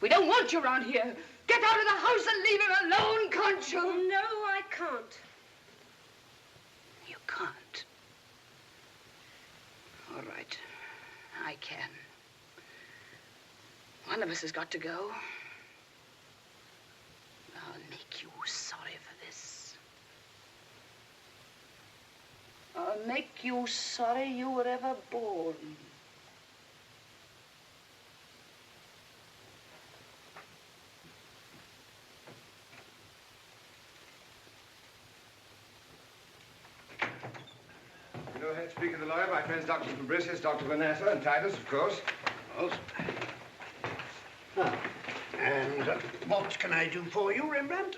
We don't want you round here. Get out of the house and leave him alone, can't you? No, I can't. You can't. All right, I can. One of us has got to go. I'll make you sorry for this. I'll make you sorry you were ever born. You know, head speaker, the lawyer, my friends Dr. Wimbrisius, Dr. Vanessa, and Titus, of course. And what can I do for you, Rembrandt?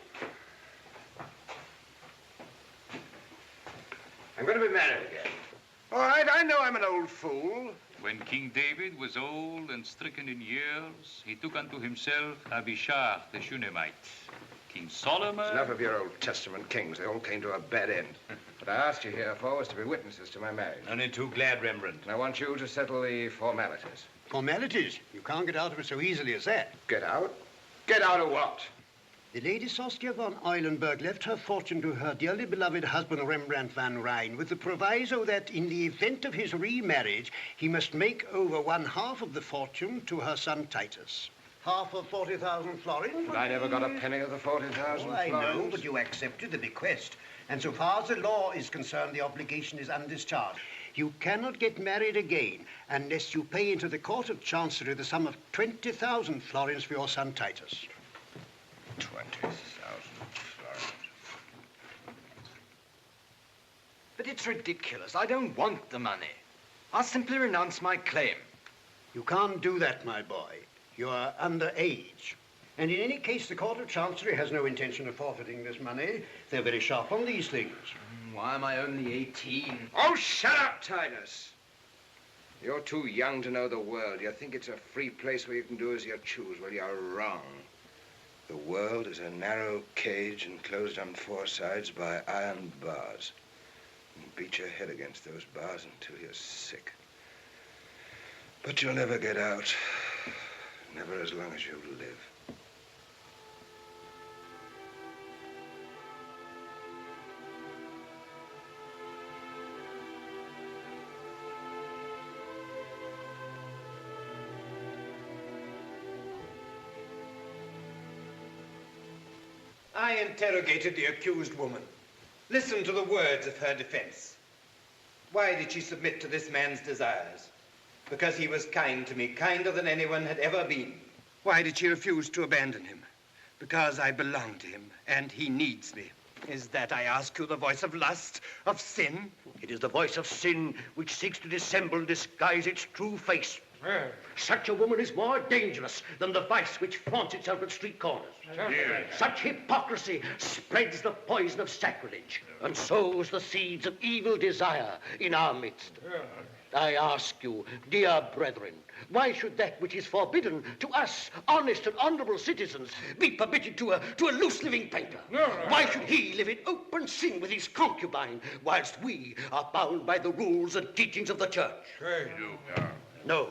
I'm going to be married again. All right, I know I'm an old fool. When King David was old and stricken in years, he took unto himself Abishai the Shunammite. King Solomon... It's enough of your Old Testament kings. They all came to a bad end. What I asked you here for was to be witnesses to my marriage. Only too glad, Rembrandt. And I want you to settle the formalities. Formalities? You can't get out of it so easily as that. Get out? Get out of what? The Lady Saskia von Eulenburg left her fortune to her dearly beloved husband, Rembrandt van Rijn, with the proviso that in the event of his remarriage, he must make over 1/2 of the fortune to her son Titus. Half of 40,000 florins. But I never got a penny of the 40,000 Oh, I know, florins. but you accepted the bequest. And so far as the law is concerned, the obligation is undischarged. You cannot get married again unless you pay into the Court of Chancery the sum of 20,000 florins for your son Titus. 20,000 florins. But it's ridiculous. I don't want the money. I'll simply renounce my claim. You can't do that, my boy. You are underage. And in any case, the Court of Chancery has no intention of forfeiting this money. They're very sharp on these things. Why am I only 18? Oh, shut up, Titus. You're too young to know the world. You think it's a free place where you can do as you choose. Well, you're wrong. The world is a narrow cage enclosed on 4 sides by iron bars. You beat your head against those bars until you're sick. But you'll never get out. Never as long as you live. I interrogated the accused woman. Listened to the words of her defense. Why did she submit to this man's desires? Because he was kind to me, kinder than anyone had ever been. Why did she refuse to abandon him? Because I belong to him, and he needs me. Is that, I ask you, the voice of lust, of sin? It is the voice of sin which seeks to dissemble and disguise its true face. Such a woman is more dangerous than the vice which flaunts itself at street corners. Such hypocrisy spreads the poison of sacrilege and sows the seeds of evil desire in our midst. I ask you, dear brethren, why should that which is forbidden to us, honest and honorable citizens, be permitted to a loose-living painter? Why should he live in open sin with his concubine, whilst we are bound by the rules and teachings of the church? No.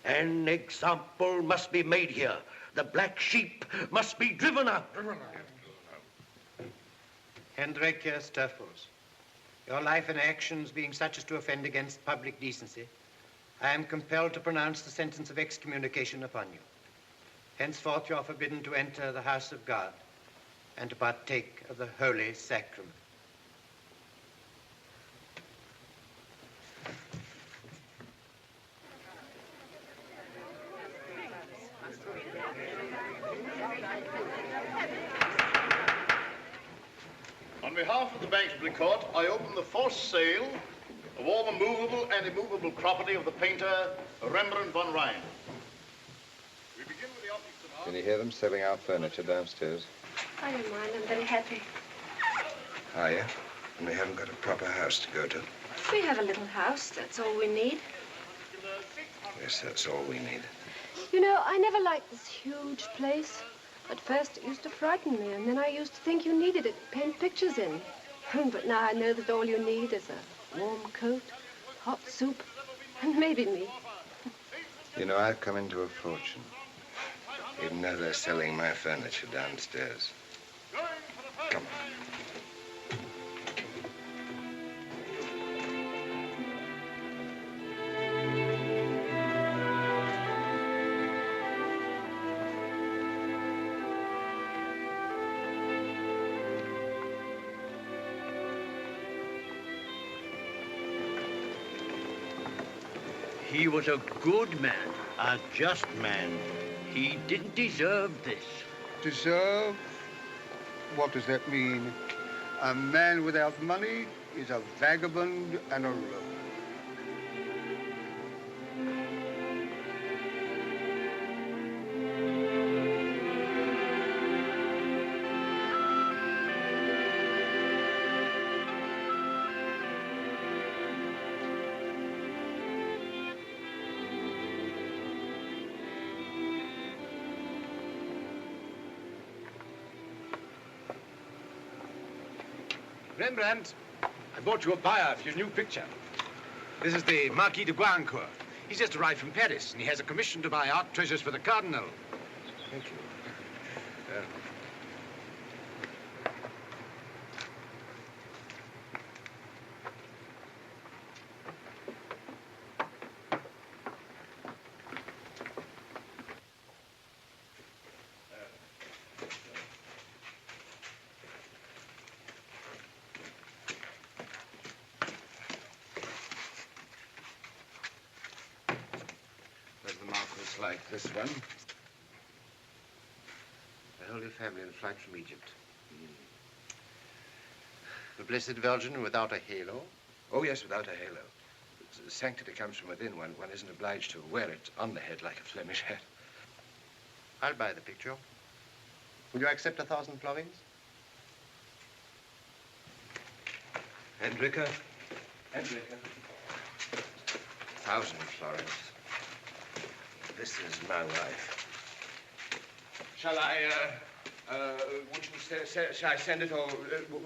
An example must be made here. The black sheep must be driven out. Hendrik Sturfels, your life and actions being such as to offend against public decency, I am compelled to pronounce the sentence of excommunication upon you. Henceforth you are forbidden to enter the house of God and to partake of the holy sacrament. On behalf of the Banksbury Court, I open the forced sale of all the movable and immovable property of the painter Rembrandt van Rijn. We begin with the objects of art. Can you hear them selling our furniture downstairs? I don't mind. I'm very happy. Are you? And we haven't got a proper house to go to. We have a little house. That's all we need. Yes, that's all we need. You know, I never liked this huge place. At first, it used to frighten me, and then I used to think you needed it to paint pictures in. But now I know that all you need is a warm coat, hot soup, and maybe me. You know, I've come into a fortune, even though they're selling my furniture downstairs. Come on. He was a good man, a just man. He didn't deserve this. Deserve? What does that mean? A man without money is a vagabond and a rogue. Rembrandt, I bought you a buyer for your new picture. This is the Marquis de Guancourt. He's just arrived from Paris, and he has a commission to buy art treasures for the Cardinal. Thank you. Like this one. The Holy Family in flight from Egypt. The Blessed Virgin without a halo? Oh, yes, without a halo. The sanctity comes from within. One isn't obliged to wear it on the head like a Flemish hat. I'll buy the picture. Will you accept 1,000 florins? Hendrika. 1,000 florins. This is my wife. Shall I, shall I send it or,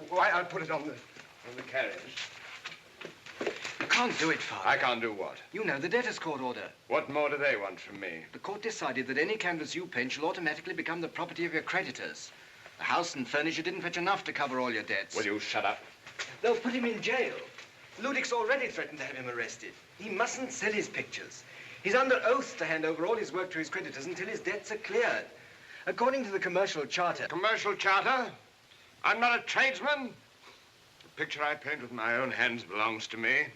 why, I'll put it on the carriage. You can't do it, Father. I can't do what? You know the debtors' court order. What more do they want from me? The court decided that any canvas you paint shall automatically become the property of your creditors. The house and furniture didn't fetch enough to cover all your debts. Will you shut up? They'll put him in jail. Ludwig's already threatened to have him arrested. He mustn't sell his pictures. He's under oath to hand over all his work to his creditors until his debts are cleared. According to the commercial charter... Commercial charter? I'm not a tradesman. The picture I paint with my own hands belongs to me.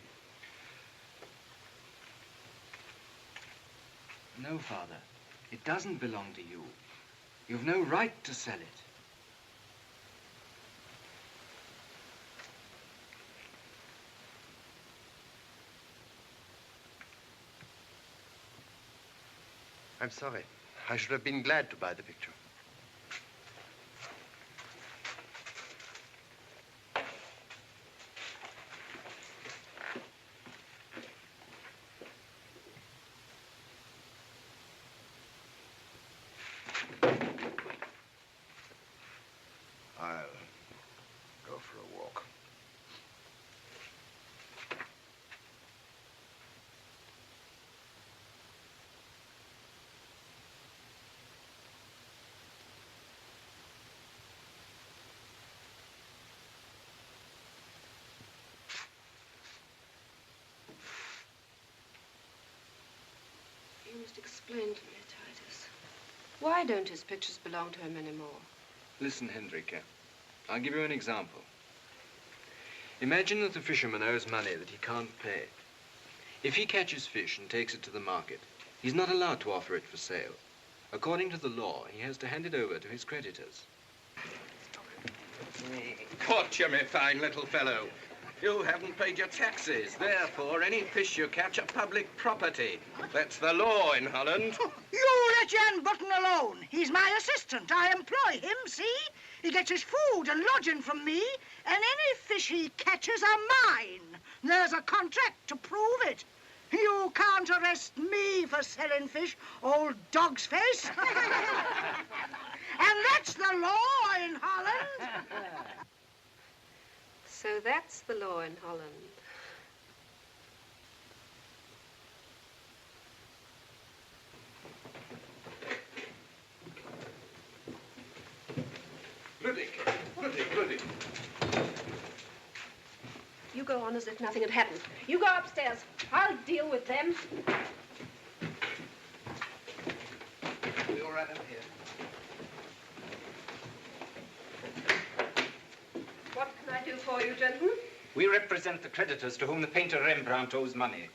No, Father. It doesn't belong to you. You've no right to sell it. I'm sorry. I should have been glad to buy the picture. I'll go for a walk. You must explain to me, Titus. Why don't his pictures belong to him anymore? Listen, Hendrika. I'll give you an example. Imagine that the fisherman owes money that he can't pay. If he catches fish and takes it to the market, he's not allowed to offer it for sale. According to the law, he has to hand it over to his creditors. Caught you, my fine little fellow. You haven't paid your taxes. Therefore, any fish you catch are public property. That's the law in Holland. You let Jan Button alone. He's my assistant. I employ him, see? He gets his food and lodging from me, and any fish he catches are mine. There's a contract to prove it. You can't arrest me for selling fish, old dog's face. And that's the law in Holland. So that's the law in Holland. Ludwig. You go on as if nothing had happened. You go upstairs. I'll deal with them. We all right up here? What can I do for you, gentlemen? We represent the creditors to whom the painter Rembrandt owes money.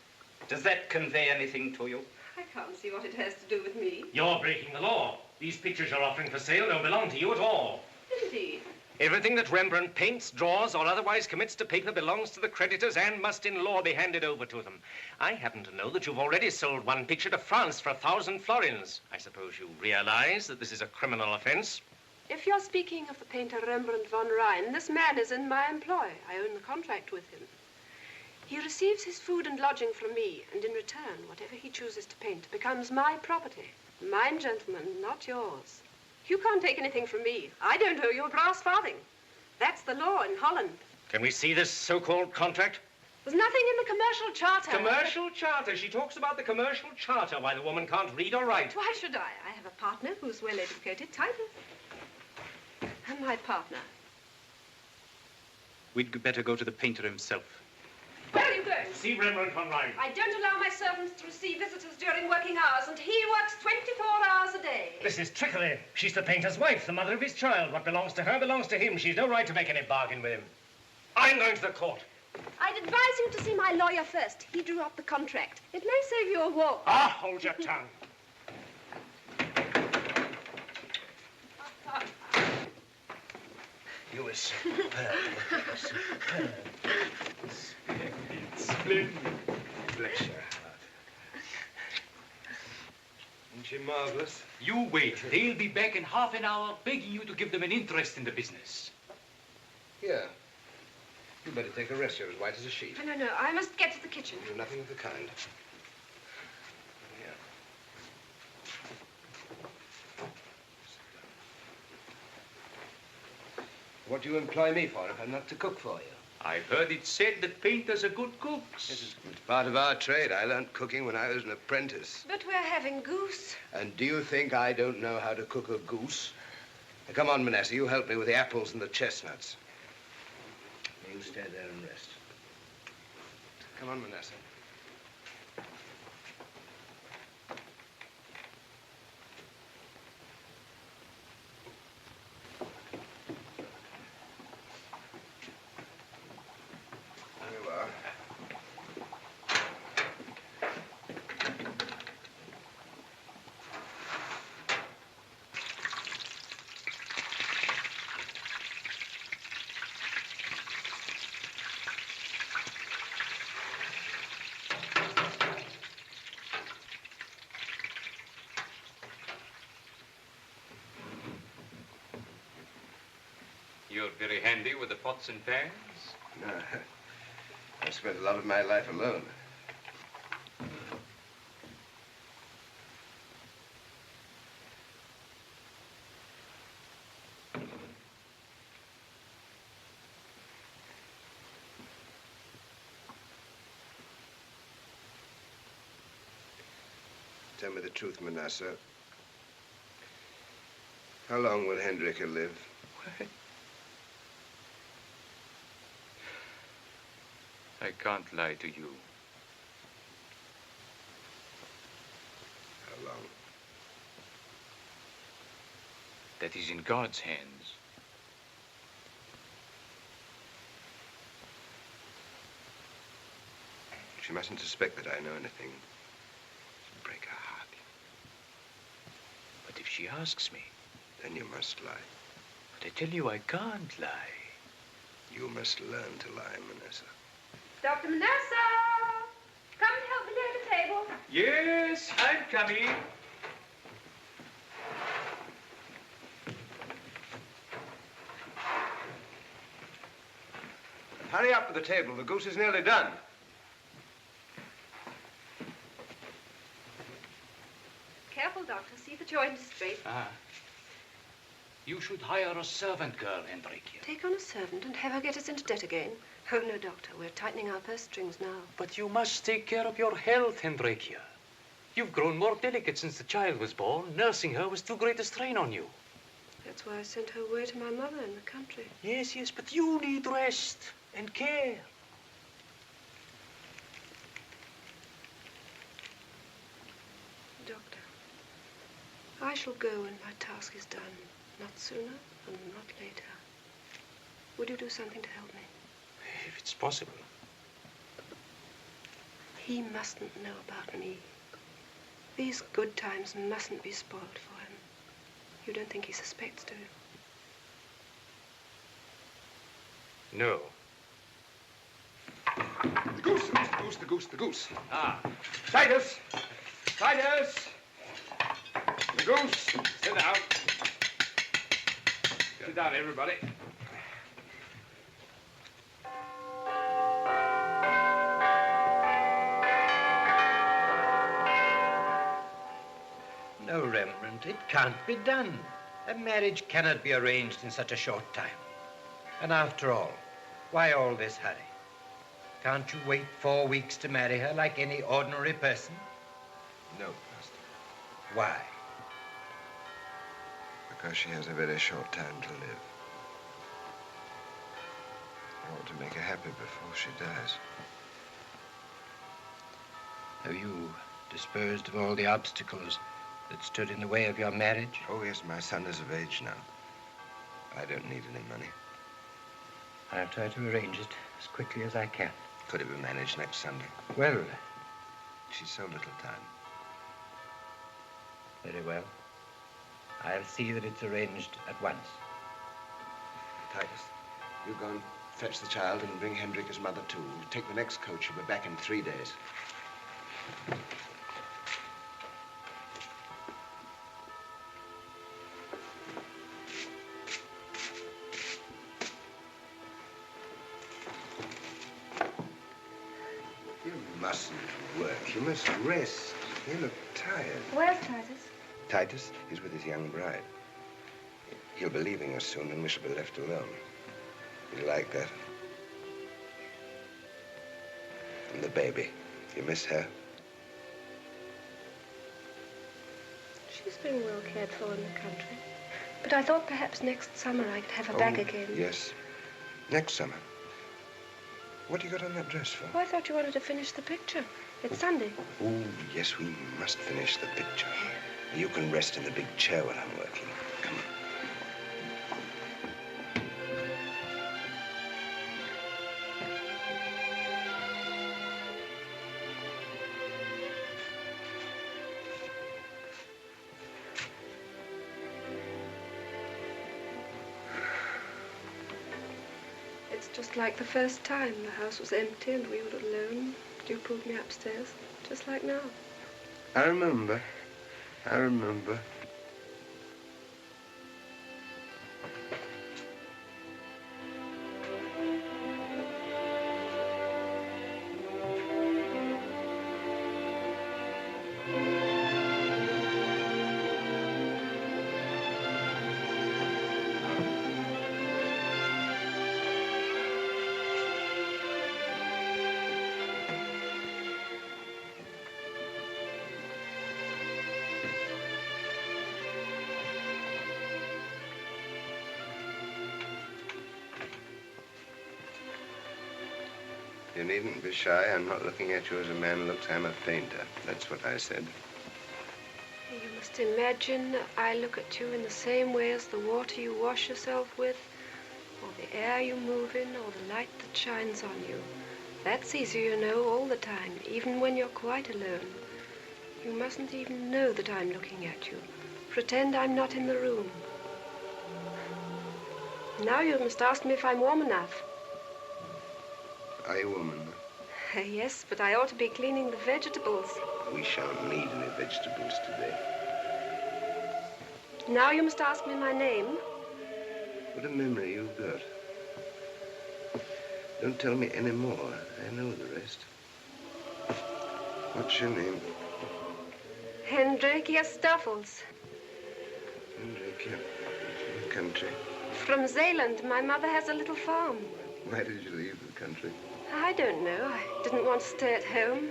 Does that convey anything to you? I can't see what it has to do with me. You're breaking the law. These pictures you're offering for sale don't belong to you at all. Indeed. Everything that Rembrandt paints, draws, or otherwise commits to paper belongs to the creditors and must in law be handed over to them. I happen to know that you've already sold one picture to France for 1,000 florins. I suppose you realize that this is a criminal offense? If you're speaking of the painter Rembrandt von Rijn, this man is in my employ. I own the contract with him. He receives his food and lodging from me, and in return, whatever he chooses to paint becomes my property. Mine, gentlemen, not yours. You can't take anything from me. I don't owe you a brass farthing. That's the law in Holland. Can we see this so-called contract? There's nothing in the commercial charter. Commercial charter. She talks about the commercial charter. Why, the woman can't read or write. Why should I? I have a partner who's well educated, titled. And my partner. We'd better go to the painter himself. Where are you going? See Rembrandt von Rijn. I don't allow my servants to receive visitors during working hours, and he works 24 hours a day. This is trickery. She's the painter's wife, the mother of his child. What belongs to her belongs to him. She's no right to make any bargain with him. I'm going to the court. I'd advise you to see my lawyer first. He drew up the contract. It may save you a war. Ah, hold your tongue. You were superb. Superb. Splendid. Bless your heart. Isn't she marvelous? You wait. They'll be back in half an hour begging you to give them an interest in the business. Here. You better take a rest. You're as white as a sheet. No. I must get to the kitchen. Do nothing of the kind. Here. What do you employ me for if I'm not to cook for you? I've heard it said that painters are good cooks. It's part of our trade. I learned cooking when I was an apprentice. But we're having goose. And do you think I don't know how to cook a goose? Now, come on, Manasseh. You help me with the apples and the chestnuts. You stay there and rest. Come on, Manasseh. There you are. You're very handy with the pots and pans. No, I've spent a lot of my life alone. Tell me the truth, Manasseh. How long will Hendrika live? What? I can't lie to you. How long? That is in God's hands. She mustn't suspect that I know anything. It'll break her heart. But if she asks me, Then you must lie. but I tell you I can't lie. You must learn to lie, Manasseh. Dr. Manasseh! Come and help me lay the table. Yes, I'm coming. Hurry up with the table. The goose is nearly done. Careful, Doctor. See the joint is straight. Ah. You should hire a servant girl, Hendrikia. Take on a servant and have her get us into debt again? Oh, no, Doctor. We're tightening our purse strings now. But you must take care of your health, Hendrikia. You've grown more delicate since the child was born. Nursing her was too great a strain on you. That's why I sent her away to my mother in the country. Yes, yes, but you need rest and care. Doctor, I shall go when my task is done. Not sooner and not later. Would you do something to help me? If it's possible. He mustn't know about me. These good times mustn't be spoiled for him. You don't think he suspects, do you? No. The goose, the goose, the goose, the goose. Ah. Titus! Titus! The goose! Sit down. Sit down, everybody. No, Rembrandt, it can't be done. A marriage cannot be arranged in such a short time. And after all, why all this hurry? Can't you wait 4 weeks to marry her like any ordinary person? No, Master. Why? Because she has a very short time to live. I want to make her happy before she dies. Have you disposed of all the obstacles that stood in the way of your marriage? Oh, yes, my son is of age now. I don't need any money. I'll try to arrange it as quickly as I can. Could it be managed next Sunday? Well, she's so little time. Very well. I'll see that it's arranged at once. Titus, you go and fetch the child and bring Hendrika's mother too. Take the next coach. She'll be back in 3 days. You mustn't work. You must rest. You look tired. Where's Titus? Titus, he's with his young bride. He'll be leaving us soon and we shall be left alone. You like that? And the baby. You miss her? She's been well cared for in the country. But I thought perhaps next summer I could have her back again. Yes. Next summer. What you got on that dress for? Oh, I thought you wanted to finish the picture. It's Sunday. Oh, yes, we must finish the picture. You can rest in the big chair while I'm working. Come on. It's just like the first time. The house was empty and we were alone. You pulled me upstairs, just like now. I remember. I remember. You needn't be shy. I'm not looking at you as a man looks. I'm a painter. That's what I said. You must imagine I look at you in the same way as the water you wash yourself with, or the air you move in, or the light that shines on you. That's easy, you know, all the time, even when you're quite alone. You mustn't even know that I'm looking at you. Pretend I'm not in the room. Now you must ask me if I'm warm enough. Are you a woman? Yes, but I ought to be cleaning the vegetables. We shan't need any vegetables today. Now you must ask me my name. What a memory you've got. Don't tell me any more. I know the rest. What's your name? Hendrikia Stoffels. Hendrikia. country? From Zeeland. My mother has a little farm. Why did you leave the country? I don't know. I didn't want to stay at home.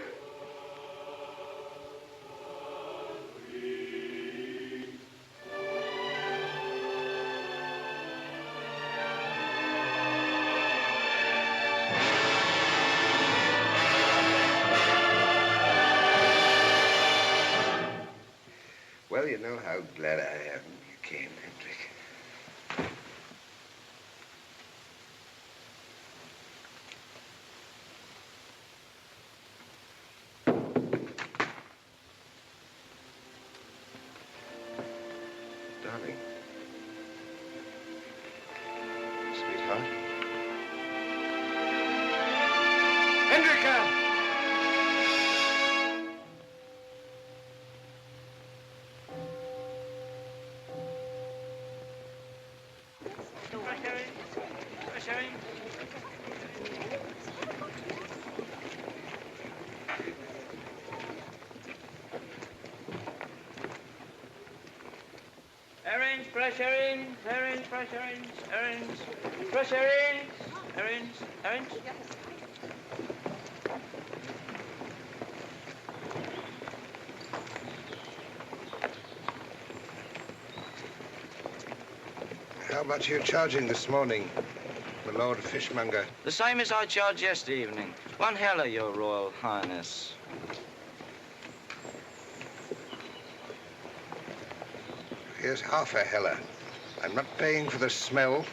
Well, you know how glad I am you came, Hendrik. Darling. Sweetheart. Hendrika! Orange, fresh orange, orange, fresh orange, orange, fresh orange, orange, orange. How much are you charging this morning, my Lord Fishmonger? The same as I charged yesterday evening. 1 heller, Your Royal Highness. Here's half a heller. I'm not paying for the smell.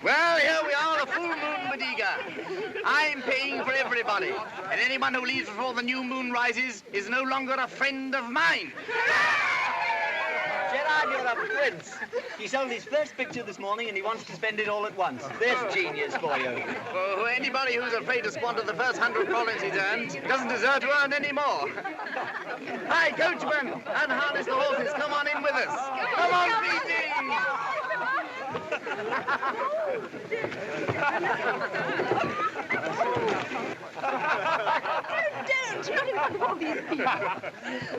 Well, here we are, a full moon Bodega. I'm paying for everybody, and anyone who leaves before the new moon rises is no longer a friend of mine. Gerard, you're a prince. He sold his first picture this morning and he wants to spend it all at once. There's genius for you. Oh, anybody who's afraid to squander the first 100 florins he's earned doesn't deserve to earn any more. Hi, coachman, unharness the horses. Come on in with us. Come on, Phoebe. Don't in front of all these people.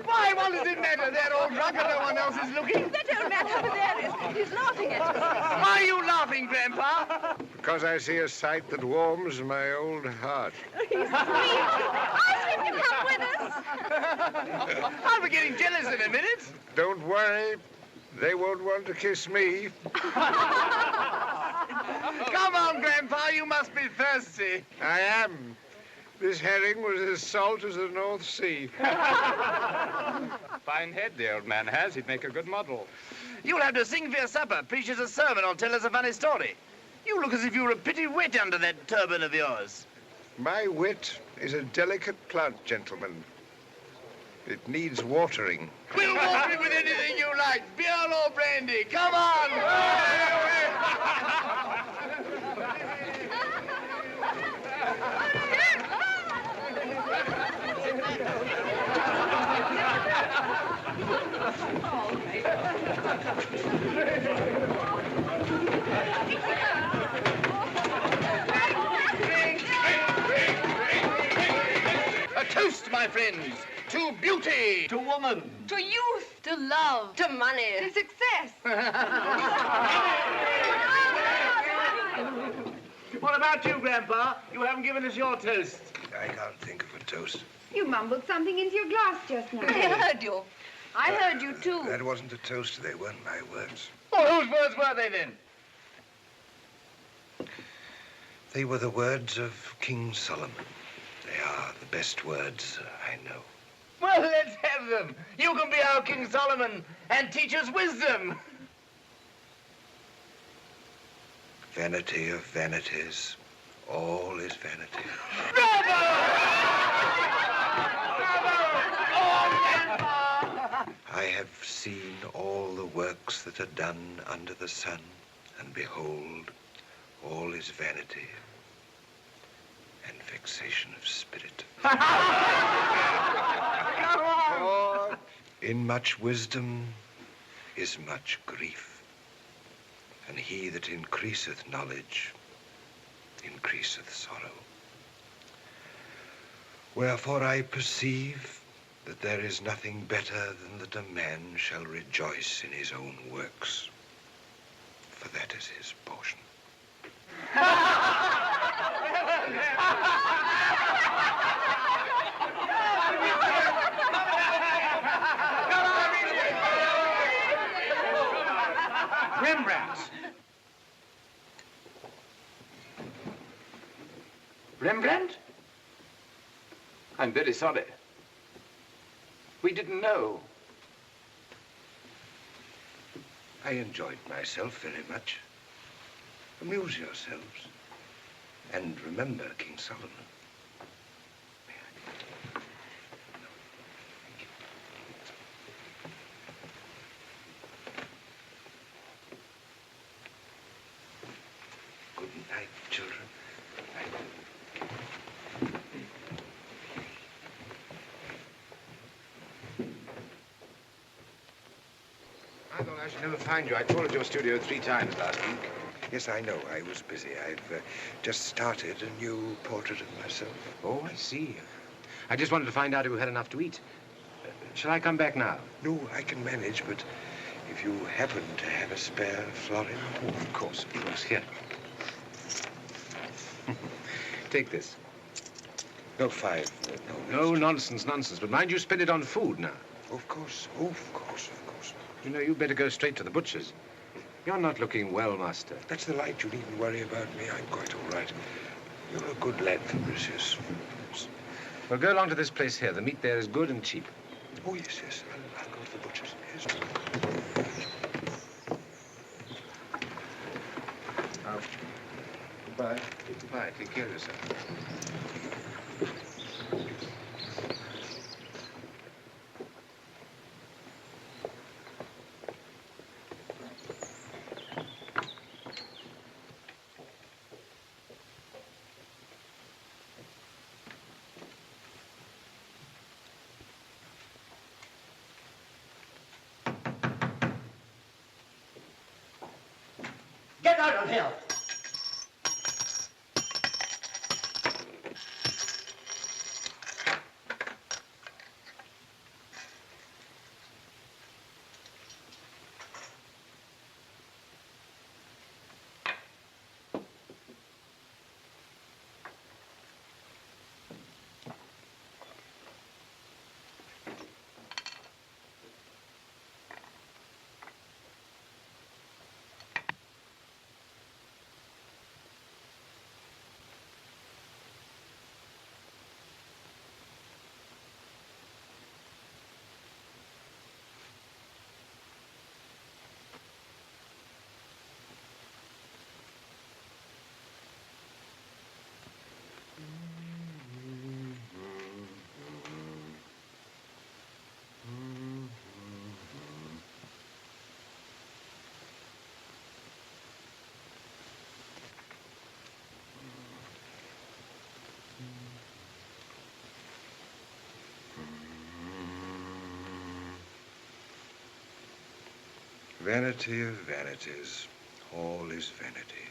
Why, what does it matter? They're all drunk and no one else is looking. That old man over there is laughing at us. Why are you laughing, Grandpa? Because I see a sight that warms my old heart. He's sweet. Ask him to come with us. I'll be getting jealous in a minute. Don't worry. They won't want to kiss me. Come on, Grandpa, you must be thirsty. I am. This herring was as salt as the North Sea. Fine head the old man has. He'd make a good model. You'll have to sing for your supper, preach us a sermon, or tell us a funny story. You look as if you were pretty wet under that turban of yours. My wit is a delicate plant, gentlemen. It needs watering. We'll water it with anything you like, beer or brandy. Come on! A toast, my friends, to beauty, to woman, to youth, to love, To money. to success. What about you, Grandpa? You haven't given us your toast. I can't think of a toast. You mumbled something into your glass just now. I heard you. I heard you too. That wasn't a toast. They weren't my words. Well, whose words were they then? They were the words of King Solomon. They are the best words I know. Well, let's have them. You can be our King Solomon and teach us wisdom. Vanity of vanities, all is vanity. Bravo! Bravo! I have seen all the works that are done under the sun, and behold, all is vanity and vexation of spirit. For in much wisdom is much grief, and he that increaseth knowledge increaseth sorrow. Wherefore I perceive that there is nothing better than that a man shall rejoice in his own works, for that is his portion. Rembrandt! Rembrandt? I'm very sorry. We didn't know. I enjoyed myself very much. Amuse yourselves. And remember King Solomon. Good night, children. I thought I should never find you. I toured your studio 3 times last week. Yes, I know. I was busy. I've just started a new portrait of myself. Oh, I see. I just wanted to find out if you had enough to eat. Shall I come back now? No, I can manage, but if you happen to have a spare florin... Oh, of course. Here. Take this. No, 5. No, nonsense, nonsense. But mind you spend it on food now. Of course. Oh, of course, of course. You know, you'd better go straight to the butcher's. You're not looking well, master. That's the light. You needn't worry about me. I'm quite all right. You're a good lad, Fabricius. Well, go along to this place here. The meat there is good and cheap. Oh, yes, yes. I'll go to the butcher's. Yes. Goodbye. Goodbye. Take care of yourself. Get out of here! Vanity of vanities, all is vanity.